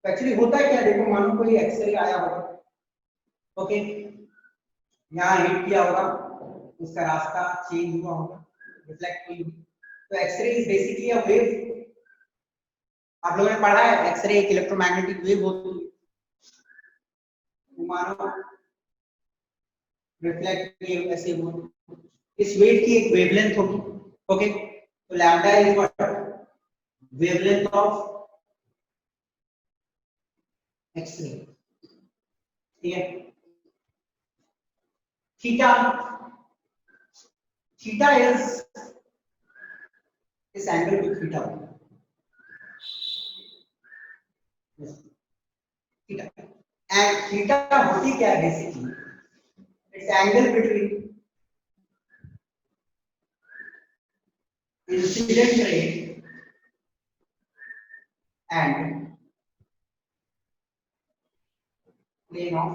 तो एक्चुअली होता है क्या, देखो मानो कोई एक्सरे आया होगा, ओके, यहाँ हिट किया होगा, उसका रास्ता चेंज हुआ होगा, रिफ्लेक्ट हुई होगी, तो x-ray is basically a wave. आप लोगों ने पढ़ा है एक्सरे एक इलेक्ट्रोमैग्नेटिक वेव होती है, मानो रिफ्लेक्ट वेव ऐसे हुआ, इस वेव की एक वेवलेंथ होगी, ओके। तो lambda is what, wavelength of x-ray, ठीक है। थीटा, थीटा इज इस एंगल को थीटा होता है, थीटा। एंड थीटा होती क्या है basically, it's angle between incident ray and plane of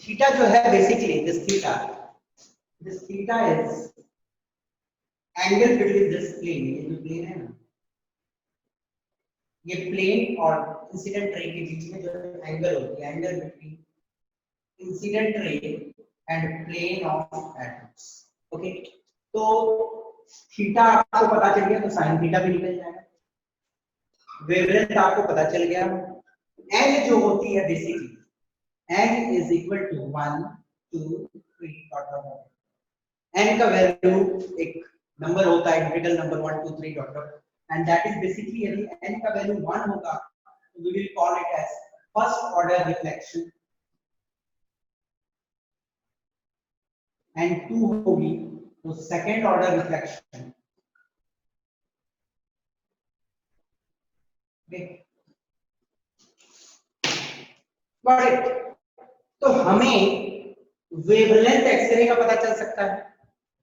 theta जो है basically this theta is angle between this plane, ये जो प्लेन है ना, ये प्लेन और इंसिडेंट रे के बीच में जो एंगल होती है, angle between incident ray and plane of atoms. Okay, तो थीटा आपको पता चल गया तो साइन थीटा भी निकल जाएगा, वेवलेंथ आपको पता चल गया, एन जो होती है basically n is equal to 1 2 3 dot dot, n का वैल्यू एक नंबर होता है, integral number 1 2 3 dot dot, and that is basically यदि n का वैल्यू 1 होगा तो we will call it as first order reflection, and 2 होगी तो सेकंड ऑर्डर रिफ्लेक्शन। बट तो हमें वेवलेंथ एक्सरे का पता चल सकता है।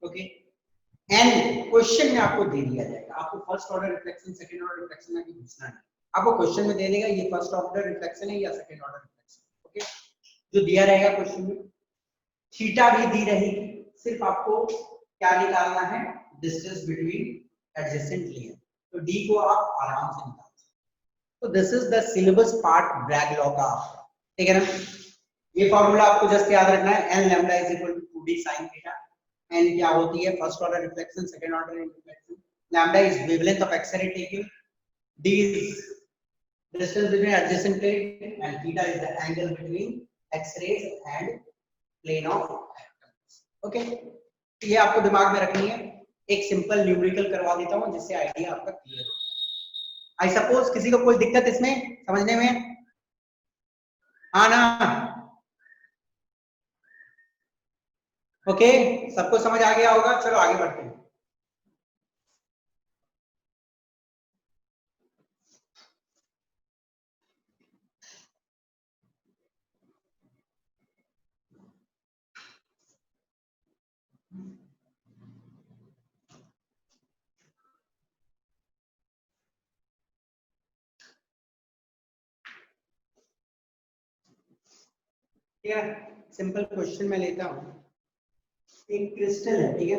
ओके, एन क्वेश्चन में आपको दे दिया जाएगा, आपको first order reflection second order reflection में भी पूछना है, आपको क्वेश्चन में दे देगा ये फर्स्ट ऑर्डर रिफ्लेक्शन है या सेकंड ऑर्डर रिफ्लेक्शन। ओके, जो दिया रहेगा क्वेश्चन में, थीटा भी दी रहेगी, सिर्फ आपको क्या निकालना है, डिस्टेंस बिटवीन एडजेसेंट लेयर, तो डी को आप आराम से निकाल सकते। तो this is the syllabus part Bragg law का, ठीक है ना। ये फॉर्मूला आपको जस्ट याद रखना है, n lambda is equal to 2d sin theta, n क्या होती है, first order reflection second order reflection, lambda is wavelength of x-ray taking, d is distance between adjacent plane and theta is the angle between x-rays and plane of atoms. Okay, ये आपको दिमाग में रखनी है, एक सिंपल न्यूमेरिकल करवा देता हूं जिससे आइडिया आपका क्लियर हो। आई सपोज किसी को कोई दिक्कत इसमें समझने में, हाँ ना, ओके, सबको समझ आ गया होगा, चलो आगे बढ़ते हैं। ठीक है, सिंपल क्वेश्चन मैं लेता हूं, एक क्रिस्टल है, ठीक है,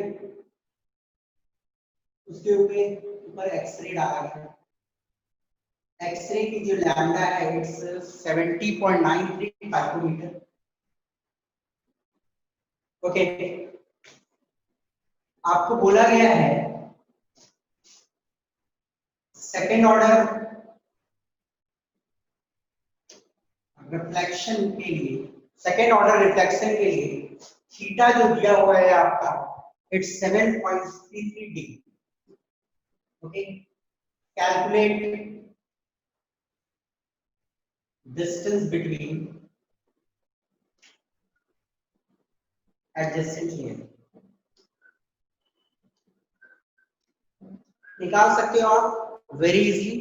उसके ऊपर एक्सरे डाला गया, एक्सरे की जो लैम्डा है इट्स 70.93 पाइकोमीटर। ओके, आपको बोला गया है सेकंड ऑर्डर रिफ्लेक्शन के लिए, सेकंड ऑर्डर रिफ्लेक्शन के लिए थीटा जो दिया हुआ है आपका it's 7.33 degree. Okay, calculate distance between adjacent layer, निकाल सकते हो आप वेरी इजीली।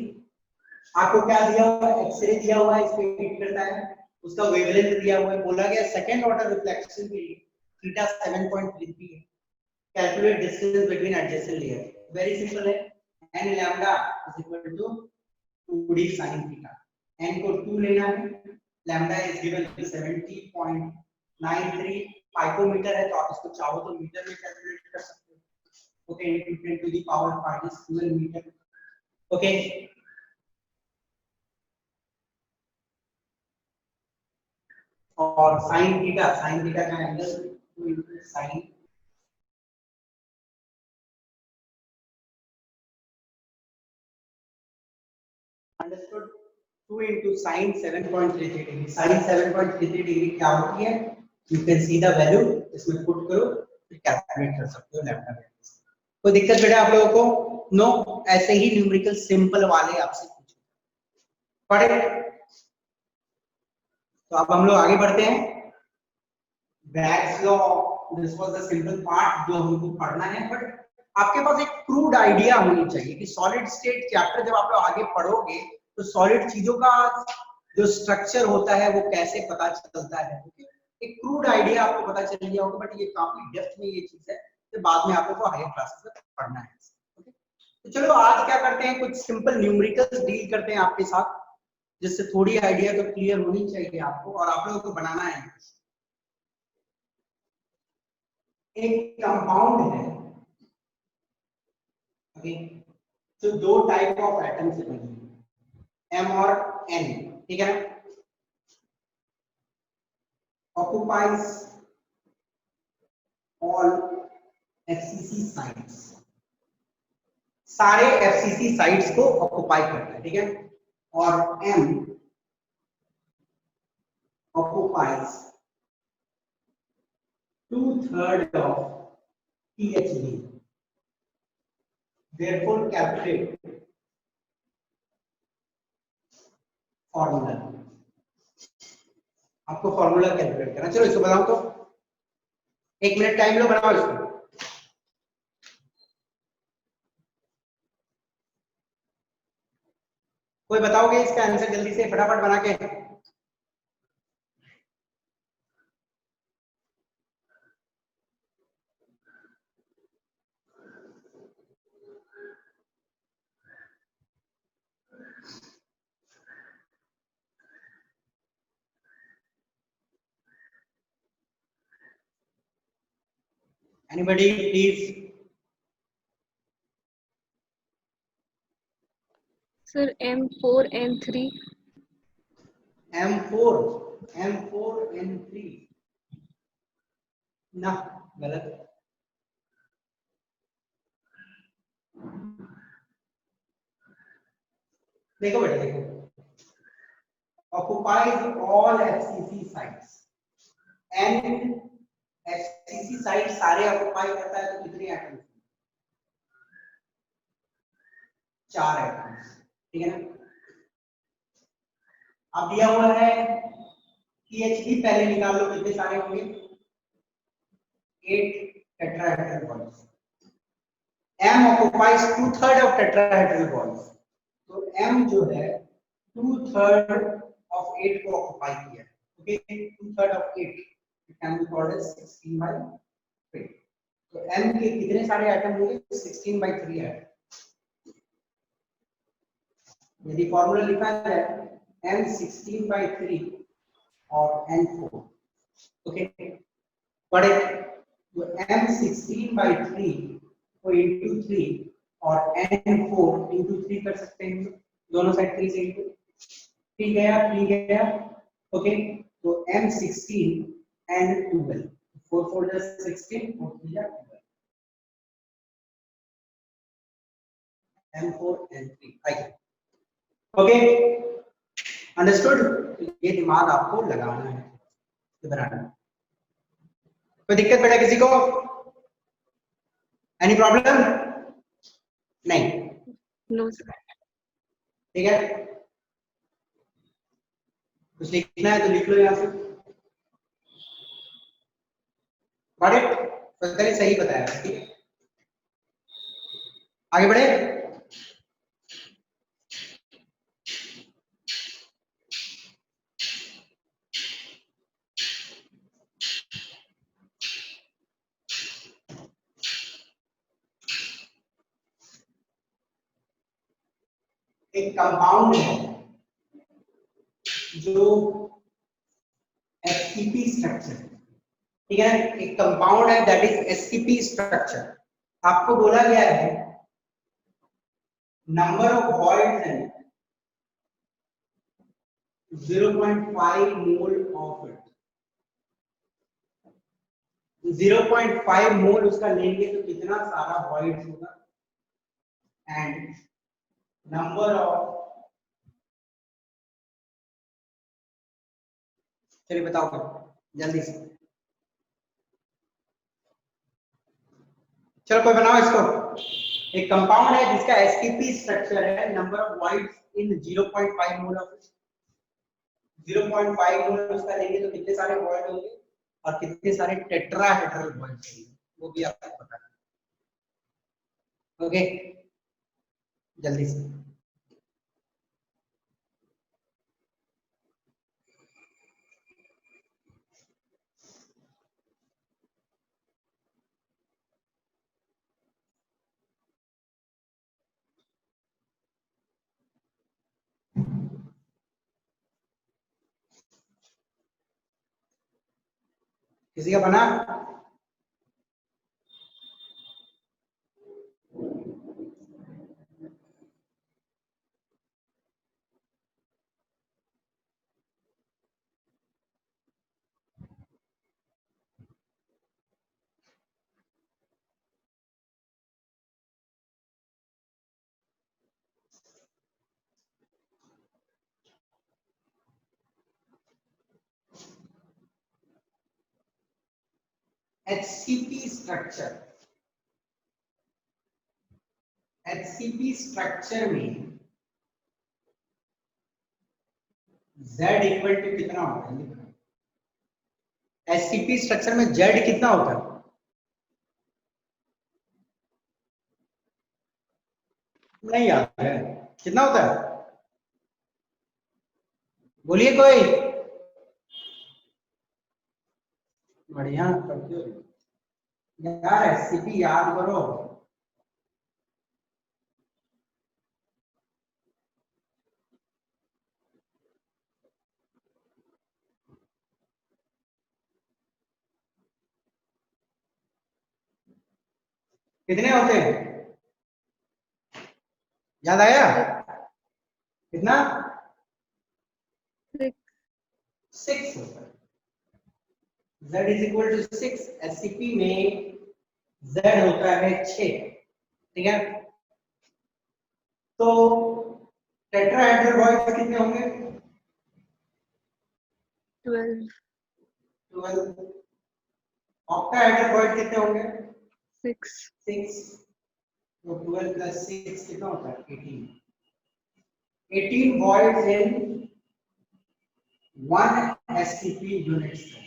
आपको क्या दिया हुआ है, एक्सरे दिया हुआ है, इस पे हिट करता है, उसका वेवलेंथ दिया हुआ है, बोला गया सेकंड ऑर्डर रिफ्लेक्शन के लिए थीटा 7.33 है, calculate distance between adjacent layer, very simple है, n lambda is equal to 2d sin theta, n को 2 लेना है, लैम्डा इज गिवन 70.93 पाइकोमीटर है, तो आप इसको चाहो तो मीटर में कैलकुलेट कर सकते हो। Okay, 10 to the power 5 metre. Okay, और साइन थीटा का angle 2 into sin understood, 2 into sin 7.33 degree, sin 7.33 degree क्या होती है, you can see the value, इसमें पुट करो फिर कैलकुलेट कर सकते हो लैम्डा वैल्यू। कोई दिक्कत बेटा आप लोगों को? नो, ऐसे ही न्यूमेरिकल सिंपल वाले आपसे पूछे पढ़े। तो अब हम लोग आगे बढ़ते हैं, Bragg's law, this was the simple part जो हमको पढ़ना है, बट आपके पास एक क्रूड आइडिया होनी चाहिए कि सॉलिड स्टेट चैप्टर जब आप लोग आगे पढ़ोगे तो सॉलिड चीजों का जो स्ट्रक्चर होता है वो कैसे पता चलता है। एक क्रूड आइडिया आपको पता चल गया होगा, बट ये काफी डेप्थ में ये चीज है, तो बाद में आप लोगों को हायर क्लासेस में पढ़ना है। तो चलो आज क्या करते हैं, कुछ सिंपल न्यूमेरिकल्स डील करते हैं आपके साथ, जिससे थोड़ी आइडिया तो क्लियर होनी चाहिए आपको, और आप लोगों को बनाना है। एक कंपाउंड है, ओके, जो दो टाइप ऑफ एटम से बनी है, M और N, ठीक है ना। ऑक्युपाइज ऑल FCC साइट्स, सारे FCC साइट्स को ऑक्युपाई करता है, ठीक है। और M occupies 2/3 of THD, therefore calculate formula. आपको फॉर्मूला कैलकुलेट करना, चलो इसको बताओ तो, 1 मिनट टाइम लो, बनाओ इसको। कोई बताओगे इसका आंसर जल्दी से फटाफट बना के। Anybody please. Sir, M4N3. M4N3 ना, गलत। देखो बेटा देखो, occupies all FCC sites, N FCC site सारे ऑक्युपाई करता है, तो कितने एटम्स? 4 एटम्स, ठीक है ना। अब दिया हुआ है THD, पहले निकाल लो कितने सारे होंगे, 8 tetrahedral bonds. M occupies 2/3 of tetrahedral bonds, तो M जो है 2/3 of 8 को ऑक्युपाई किया है, okay. 2/3 of 8 it can be called as 16/3, तो M के कितने सारे एटम होंगे, 16/3 एटम। यदि फॉर्मूला लिखा है M 16/3 और N4, ओके, बड़े तो M 16/3 को into 3 और N4 into 3 कर सकते हैं, दोनों साइड 3 से into, ठीक है, ओके। तो M 16 and 12, 4 4 16, 4 3 12, M4 N3, okay, understood. ये दिमाग आपको लगाना है, बनाना। कोई दिक्कत बेटा किसी को? Any problem? नहीं, No, sir. ठीक है। कुछ लिखना है तो लिख लो यहाँ से। Got it? पता नहीं सही बताया, ठीक है। आगे बढ़े। एक कंपाउंड है जो एससीपी स्ट्रक्चर, ठीक है। एक कंपाउंड है दैट इज एससीपी स्ट्रक्चर। आपको बोला गया है नंबर ऑफ वॉइड्स हैं 0.5 मोल ऑफ इट, 0.5 मोल उसका लेंगे तो कितना सारा वॉइड्स होगा, एंड नंबर ऑफ, चलिए बताओ जल्दी से, चलो कोई बनाओ इसको। एक कंपाउंड है जिसका एसटीपी स्ट्रक्चर है, number of voids in 0.5 mole of, 0.5 मोल उसका लेंगे तो कितने सारे वॉइड होंगे और कितने सारे टेट्राहेड्रल वॉइड्स होंगे, वो भी आपको पता है, ओके। जल्दी से किसी का बना? HCP स्ट्रक्चर, HCP स्ट्रक्चर में Z इक्वल टू कितना होता है? HCP स्ट्रक्चर में Z कितना होता है? नहीं याद है, कितना होता है? बोलिए कोई। बढ़िया करते हो यार, एससीपी याद करो। कितने होते हैं? याद आया? कितना? 6. 6 होता है। Z is equal to 6, SCP में Z होता है 6, ठीक है? तो टेट्राहेड्रल वॉइड्स कितने होंगे? 12. 12। ऑक्टाहेड्रल वॉइड कितने होंगे? 6. 6। तो 12 प्लस 6 कितना होता है? 18। 18 voids in 1 SCP unit cell.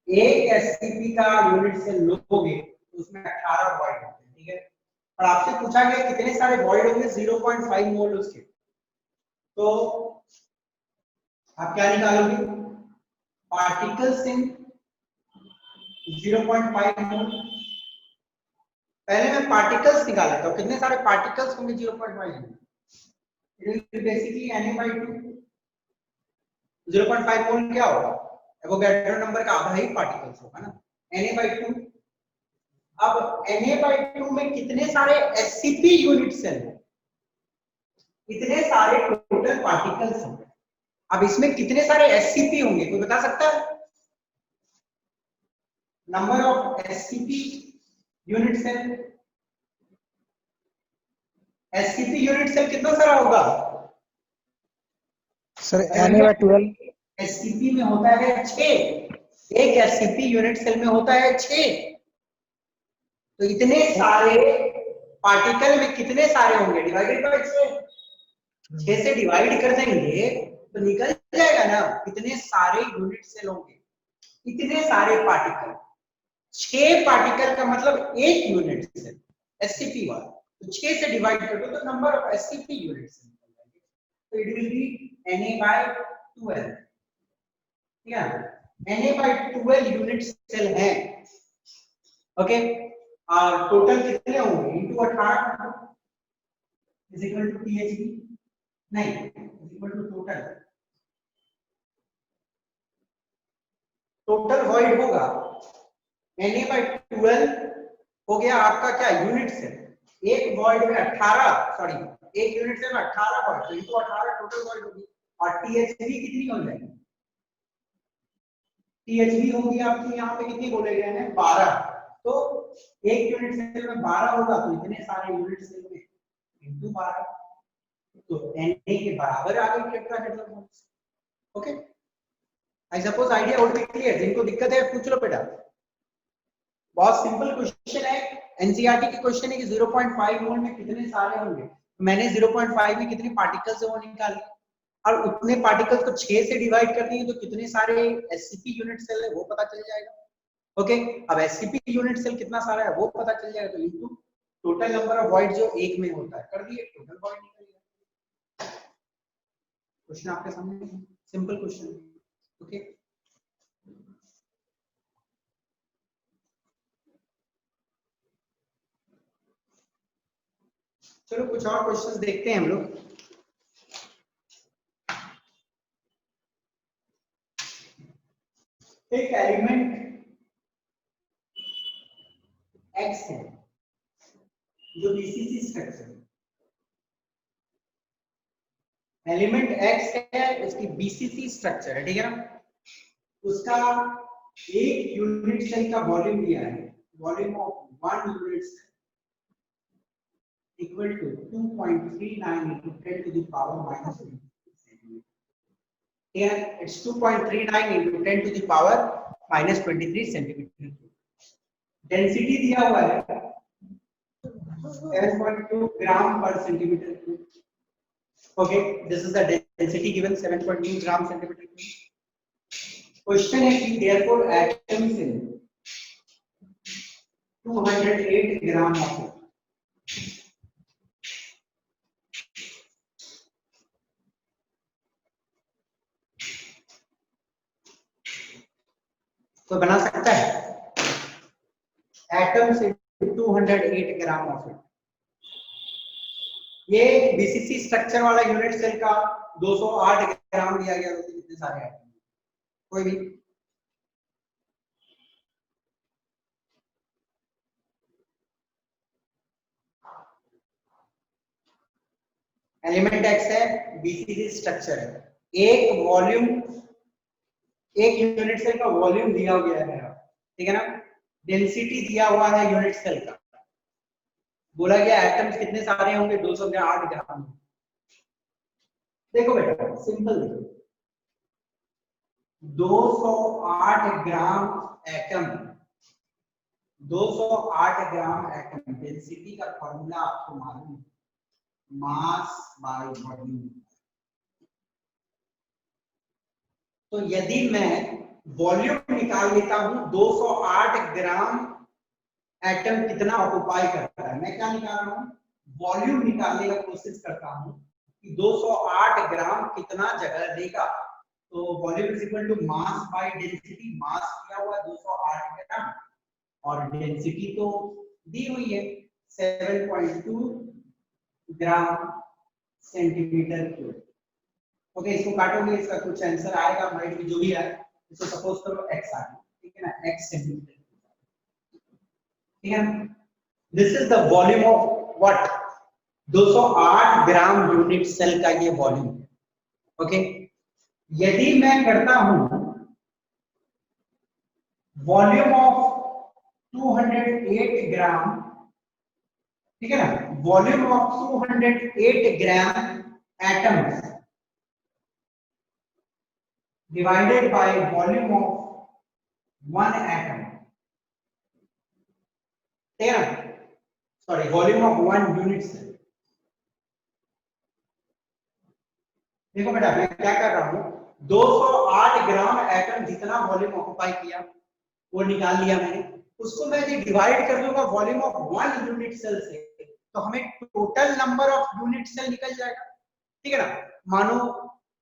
एक एससीपी का यूनिट सेल लोगे तो उसमें 18 वॉइड होते हैं, ठीक है? और आपसे पूछा गया कितने सारे वॉइड होंगे? 0.5 मोल उसके। तो आप क्या निकालोगे? पार्टिकल्स इन 0.5 मोल। पहले मैं पार्टिकल्स निकाल लेता हूं, कितने सारे पार्टिकल्स होंगे 0.5 mole? It will basically Na/2। 0.5 mole क्या होगा? एवोगैड्रो नंबर का आधा ही पार्टिकल्स होगा ना, Na/2। अब Na/2 में कितने सारे एससीपी यूनिट सेल हैं? इतने सारे टोटल पार्टिकल्स होंगे। अब इसमें कितने सारे एससीपी होंगे, कोई बता सकता है? Number of SCP unit cell. SCP unit cell कितना सारा होगा? Sir Na/12। एससीपी में होता है 6। एक एससीपी यूनिट सेल में होता है 6। तो इतने सारे पार्टिकल में कितने सारे होंगे? Divided by 6। 6 से डिवाइड कर देंगे तो निकल जाएगा ना कितने सारे यूनिट सेल होंगे। इतने सारे पार्टिकल, 6 पार्टिकल का मतलब एक यूनिट सेल एससीपी वाला। तो 6 से डिवाइड कर दो तो number of SCP unit cell निकल जाएंगे। तो इट विल बी Na/12, ठीक है? Na/12 यूनिट सेल है, ओके? और टोटल कितने होंगे? Into 18 is equal to THB, नहीं is equal to total void होगा Na/12 हो गया आपका क्या? Unit cell. एक वॉइड में 18, सॉरी एक यूनिट सेल में 18 वॉइड, तो इनटू 18 टोटल वॉइड होगी। और THB कितनी हो जाएगी? THB होगी आपकी यहाँ पे कितनी बोले गए हैं? 12। तो एक यूनिट सेल में 12 होगा तो इतने सारे यूनिट सेल में इनटू 12, तो Na के बराबर आ गई tetrahedral voids. Okay, I suppose idea would be clear. जिनको दिक्कत है पूछ लो बेटा, बहुत सिंपल क्वेश्चन है। एनसीईआरटी की क्वेश्चन है कि 0.5 मोल में कितने सारे होंगे। मैंने 0.5 में कितने पार्टिकल्स है वो निकाले और उतने पार्टिकल्स को 6 से डिवाइड कर दिए तो कितने सारे एससीपी यूनिट सेल है वो पता चल जाएगा। ओके, अब एससीपी यूनिट सेल कितना सारा है वो पता चल जाएगा, तो into total number of void जो एक में होता है कर दिए, टोटल वॉइड निकल गया। क्वेश्चन आपके सामने, सिंपल क्वेश्चन। ओके, चलो कुछ और क्वेश्चंस देखते हैं हम लोग। एक एलिमेंट एक्स है जो बीसीसी स्ट्रक्चर है, एलिमेंट एक्स है, उसकी बीसीसी स्ट्रक्चर है, ठीक है ना। उसका एक यूनिट सेल का वॉल्यूम दिया है, volume of 1 unit cell equal to 2.39 into 10 to the power minus 20 centimeter. Here it's 2.39 into 10 to the power minus 23 centimeter. Density दिया हुआ है 7.2 gram per centimeter cube. Okay, this is the density given 7.2 gram centimeter cube. Question है कि therefore atoms in 208 gram of it. तो बना सकता है atoms in 208 gram of it. ये बीसीसी स्ट्रक्चर वाला यूनिट सेल का 208 ग्राम दिया गया, तो कितने सारे एटम कोई भी एलिमेंट एक्स है, बीसीसी स्ट्रक्चर है, एक वॉल्यूम, एक यूनिट सेल का वॉल्यूम दिया गया है, ठीक है ना। डेंसिटी दिया हुआ है यूनिट सेल का, बोला गया एटम्स कितने सारे होंगे 208 ग्राम। देखो बेटा सिंपल देखो, 208 gram atom, 208 gram atom, density का फॉर्मूला आपको मालूम है, मास बाय वॉल्यूम। तो यदि मैं वॉल्यूम निकाल लेता हूं 208 ग्राम एटम कितना ऑक्युपाई करता है, मैं क्या निकाल रहा हूं, वॉल्यूम निकालने का कोशिश करता हूं कि 208 ग्राम कितना जगह लेगा। तो volume is equal to mass by density, mass दिया हुआ 208 ग्राम और डेंसिटी तो दी हुई है 7.2 ग्राम सेंटीमीटर क्यूब। ओके, इसको काटोगे इसका कुछ आंसर आएगा, माइट भी जो भी आए, इसको सपोज करो x आ गया, ठीक है ना, x सेंटीमीटर, ठीक है। This is the volume of what, 208 gram unit cell का ये वॉल्यूम। ओके, यदि मैं करता हूं वॉल्यूम ऑफ 208 ग्राम, ठीक है ना, volume of 208 gram atoms divided by volume of one atom, ठीक है ना, sorry volume of one unit cell. देखो बेटा मैं क्या कर रहा हूं, 208 ग्राम एटम जितना वॉल्यूम ऑक्युपाई किया वो निकाल लिया मैंने, उसको मैं यदि डिवाइड कर दूंगा volume of one unit cell से, तो हमें total number of unit cell निकल जाएगा, ठीक है ना। मानो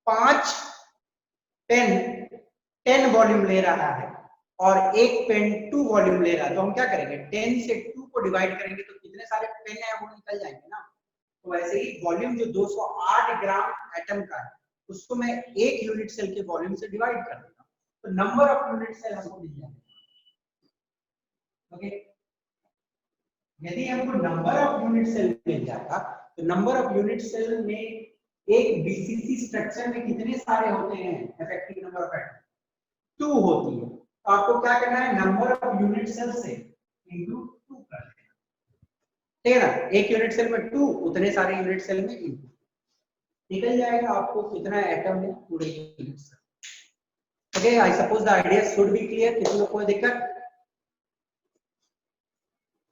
5 10 वॉल्यूम ले रहा है और एक पेन 2 वॉल्यूम ले रहा है, तो हम क्या करेंगे 10 से 2 को डिवाइड करेंगे तो कितने सारे पेन है वो निकल जाएंगे ना। तो वैसे ही वॉल्यूम जो 208 ग्राम एटम का है उसको मैं एक यूनिट सेल के वॉल्यूम से डिवाइड कर देता हूं, तो नंबर ऑफ यूनिट सेल हमको मिल जाएगा। ओके, यदि हमको नंबर ऑफ यूनिट सेल मिल जाता तो नंबर ऑफ यूनिट सेल में एक बीसीसी स्ट्रक्चर में कितने सारे होते हैं, इफेक्टिव नंबर ऑफ एटम 2 होती है। तो आपको क्या करना है, नंबर ऑफ यूनिट सेल से इनटू 2 कर देना, ठीक है ना। एक यूनिट सेल में 2, उतने सारे यूनिट सेल में इनटू, निकल जाएगा आपको कितना एटम है पूरे unit cell. Okay, I suppose the idea should be clear, किसी को कोई दिक्कत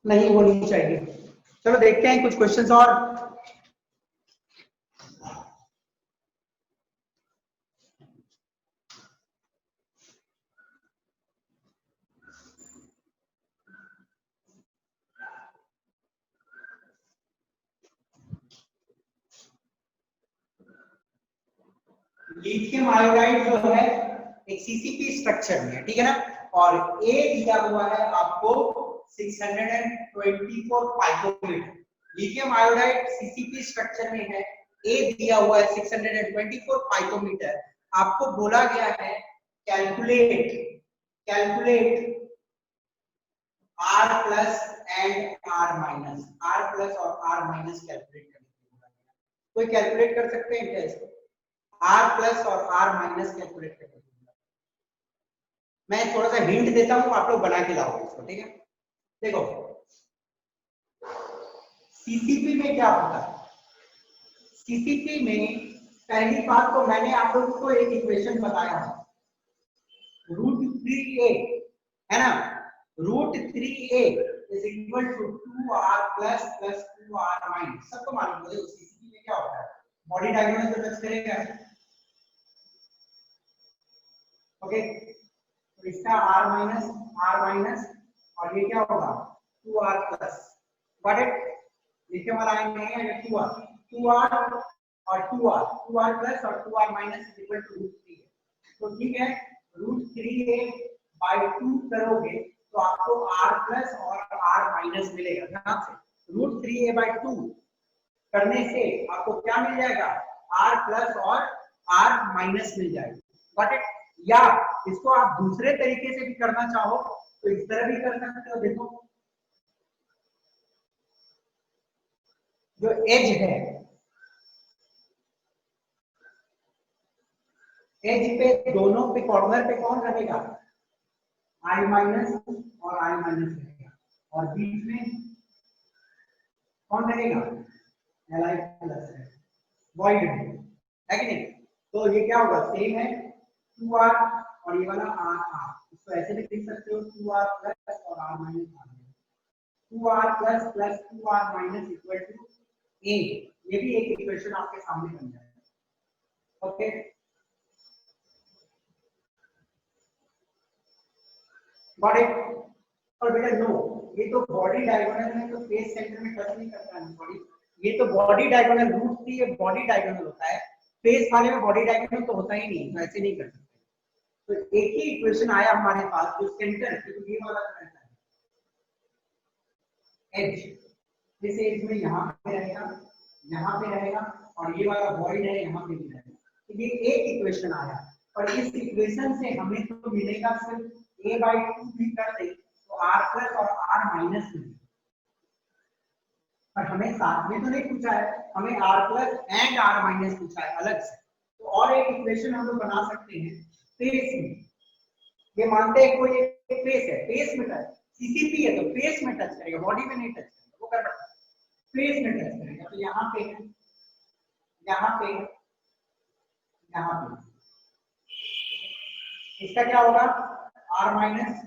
नहीं होनी चाहिए। चलो देखते हैं कुछ क्वेश्चंस और। लिथियम आयोडाइड जो है एक सीसीपी स्ट्रक्चर में है, ठीक है ना, और ए दिया हुआ है आपको 624 पाइकोमीटर। लिथियम आयोडाइड सीसीपी स्ट्रक्चर में है, ए दिया हुआ है 624 पाइकोमीटर। आपको बोला गया है calculate calculate r plus and r minus, r plus और r माइनस कैलकुलेट करने के लिए बोला गया। कोई कैलकुलेट कर सकते हैं क्या इसको? r प्लस और r माइनस कैलकुलेट करने के लिए मैं थोड़ा सा हिंट देता हूं, आप लोग बना के लाओगे इसको, ठीक है? देखो सीसीपी में क्या होता है, सीसीपी में पहली बात तो मैंने आप लोगों को एक इक्वेशन बताया है, √3a है ना, √3a is equal to 2r plus 2r minus, सबको मालूम है सीसीपी में क्या होता है, बॉडी डायगोनल को टच करेगा, ओके, तो इसका r माइनस और ये क्या होगा 2r प्लस, गॉट इट, लिखने वाला है नहीं है 2r और 2r प्लस और 2r minus is equal to √3, तो ठीक है √3a बाय 2 करोगे तो आपको r प्लस और r माइनस मिलेगा, ध्यान से √3a बाय 2 करने से आपको क्या मिल जाएगा, r प्लस और r माइनस मिल जाएगा, गॉट इट। या इसको आप दूसरे तरीके से भी करना चाहो तो इस तरह भी कर सकते हो, देखो जो एज है, एज पे दोनों पे कॉर्नर पे कौन रहेगा, i माइनस और i माइनस रहेगा, और बीच में कौन रहेगा, li प्लस है, वॉइड है कि नहीं, तो ये क्या होगा, सेम है 2r और ये वाला r, इसको ऐसे भी लिख सकते हो 2r प्लस और r minus, 2r plus 2r minus equal to a, ये भी एक इक्वेशन आपके सामने बन जाएगा, ओके। Got it. और बेटा नो, ये तो बॉडी डायगोनल में तो फेस सेंटर में टच नहीं करता है बॉडी, ये तो बॉडी डायगोनल √3 ये बॉडी डायगोनल होता है, फेस वाले में बॉडी डायगोनल तो होता ही नहीं, तो ऐसे नहीं कर सकते। तो एक ही इक्वेशन आया हमारे पास जो सेंटर, तो ये वाला रहता है एज, इस एज में यहाँ पे रहेगा और ये वाला वॉइड है यहाँ पे भी रहेगा, तो ये एक इक्वेशन आया, और इस इक्वेशन से हमें तो मिलेगा सिर्फ a बाई 2 भी कर दे तो r प्लस और r माइनस मिलेगा, पर हमें साथ में तो नहीं पूछा है, हमें r plus and r minus पूछा है अलग से, तो और एक इक्वेशन हम लोग बना सकते हैं फेस में, ये मानते हैं कोई एक फेस है, फेस में टच, सीसीपी है तो फेस में टच करेगा, बॉडी में नहीं टच करेगा, वो कर सकता है फेस में टच करेगा, तो यहाँ पे इसका क्या होगा r माइनस,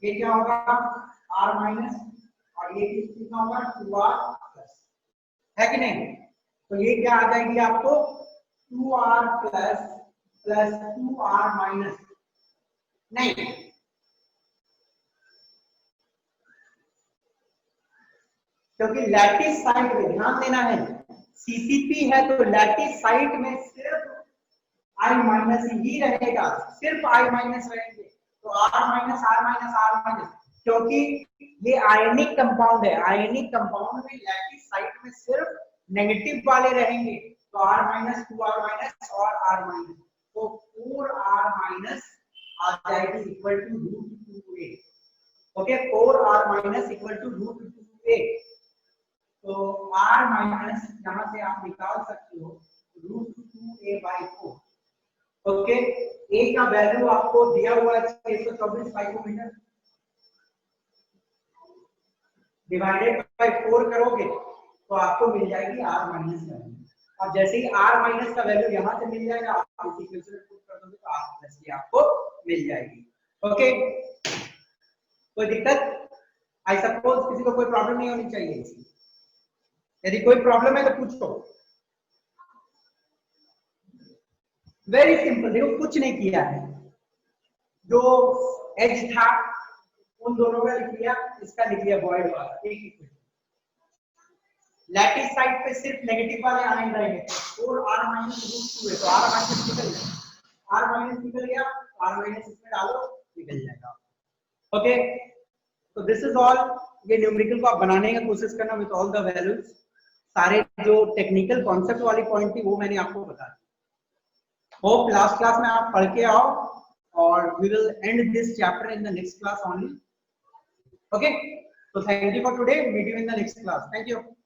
ये क्या होगा r माइनस, और ये कितना होगा 2r प्लस, है कि नहीं, तो ये क्या आ जाएगी आपको 2r प्लस 2r माइनस, नहीं क्योंकि लैटिस साइड में ध्यान देना है, सीसीपी है तो लैटिस साइड में सिर्फ i माइनस ही रहेगा, सिर्फ i माइनस रहेंगे, तो r माइनस, क्योंकि ये आयनिक कंपाउंड है, आयनिक कंपाउंड में लैटिस साइड में सिर्फ नेगेटिव वाले रहेंगे, तो r माइनस 2r माइनस और r माइनस, तो 4r माइनस आ जाएगी equal to √2a, okay, 4r minus equal to √2a, तो r माइनस यहां से आप निकाल सकते हो √2a बाई 4, ओके, a का वैल्यू आपको दिया हुआ है 624 पाइकोमीटर, डिवाइडेड बाय 4 करोगे तो आपको मिल जाएगी r माइनस वैल्यू, अब जैसे ही r माइनस का वैल्यू यहां से मिल जाएगा आप इस इक्वेशन में पुट कर दोगे तो r प्लस की आपको मिल जाएगी, ओके, कोई दिक्कत, आई सपोज किसी को कोई प्रॉब्लम नहीं होनी चाहिए इसकी, यदि कोई प्रॉब्लम है तो पूछो, वेरी सिंपल, देखो कुछ नहीं किया है, जो एज था उन दोनों का लिख लिया, इसका लिख लिया वॉइड वाला, एक इक्वेशन, लैटिस साइड पे सिर्फ नेगेटिव वाले आने रहेंगे, और r माइनस √2 है तो r माइनस निकल गया, r माइनस निकल गया, r माइनस इसमें डालो निकल जाएगा, ओके, तो दिस इज ऑल, ये न्यूमेरिकल को आप बनाने की कोशिश करना विद ऑल द वैल्यूज, सारे जो टेक्निकल कॉन्सेप्ट वाली पॉइंट थी वो मैंने आपको बता दी, होप लास्ट क्लास में आप पढ़ के आओ or we will end this chapter in the next class only. Okay, so thank you for today. Meet you in the next class. Thank you.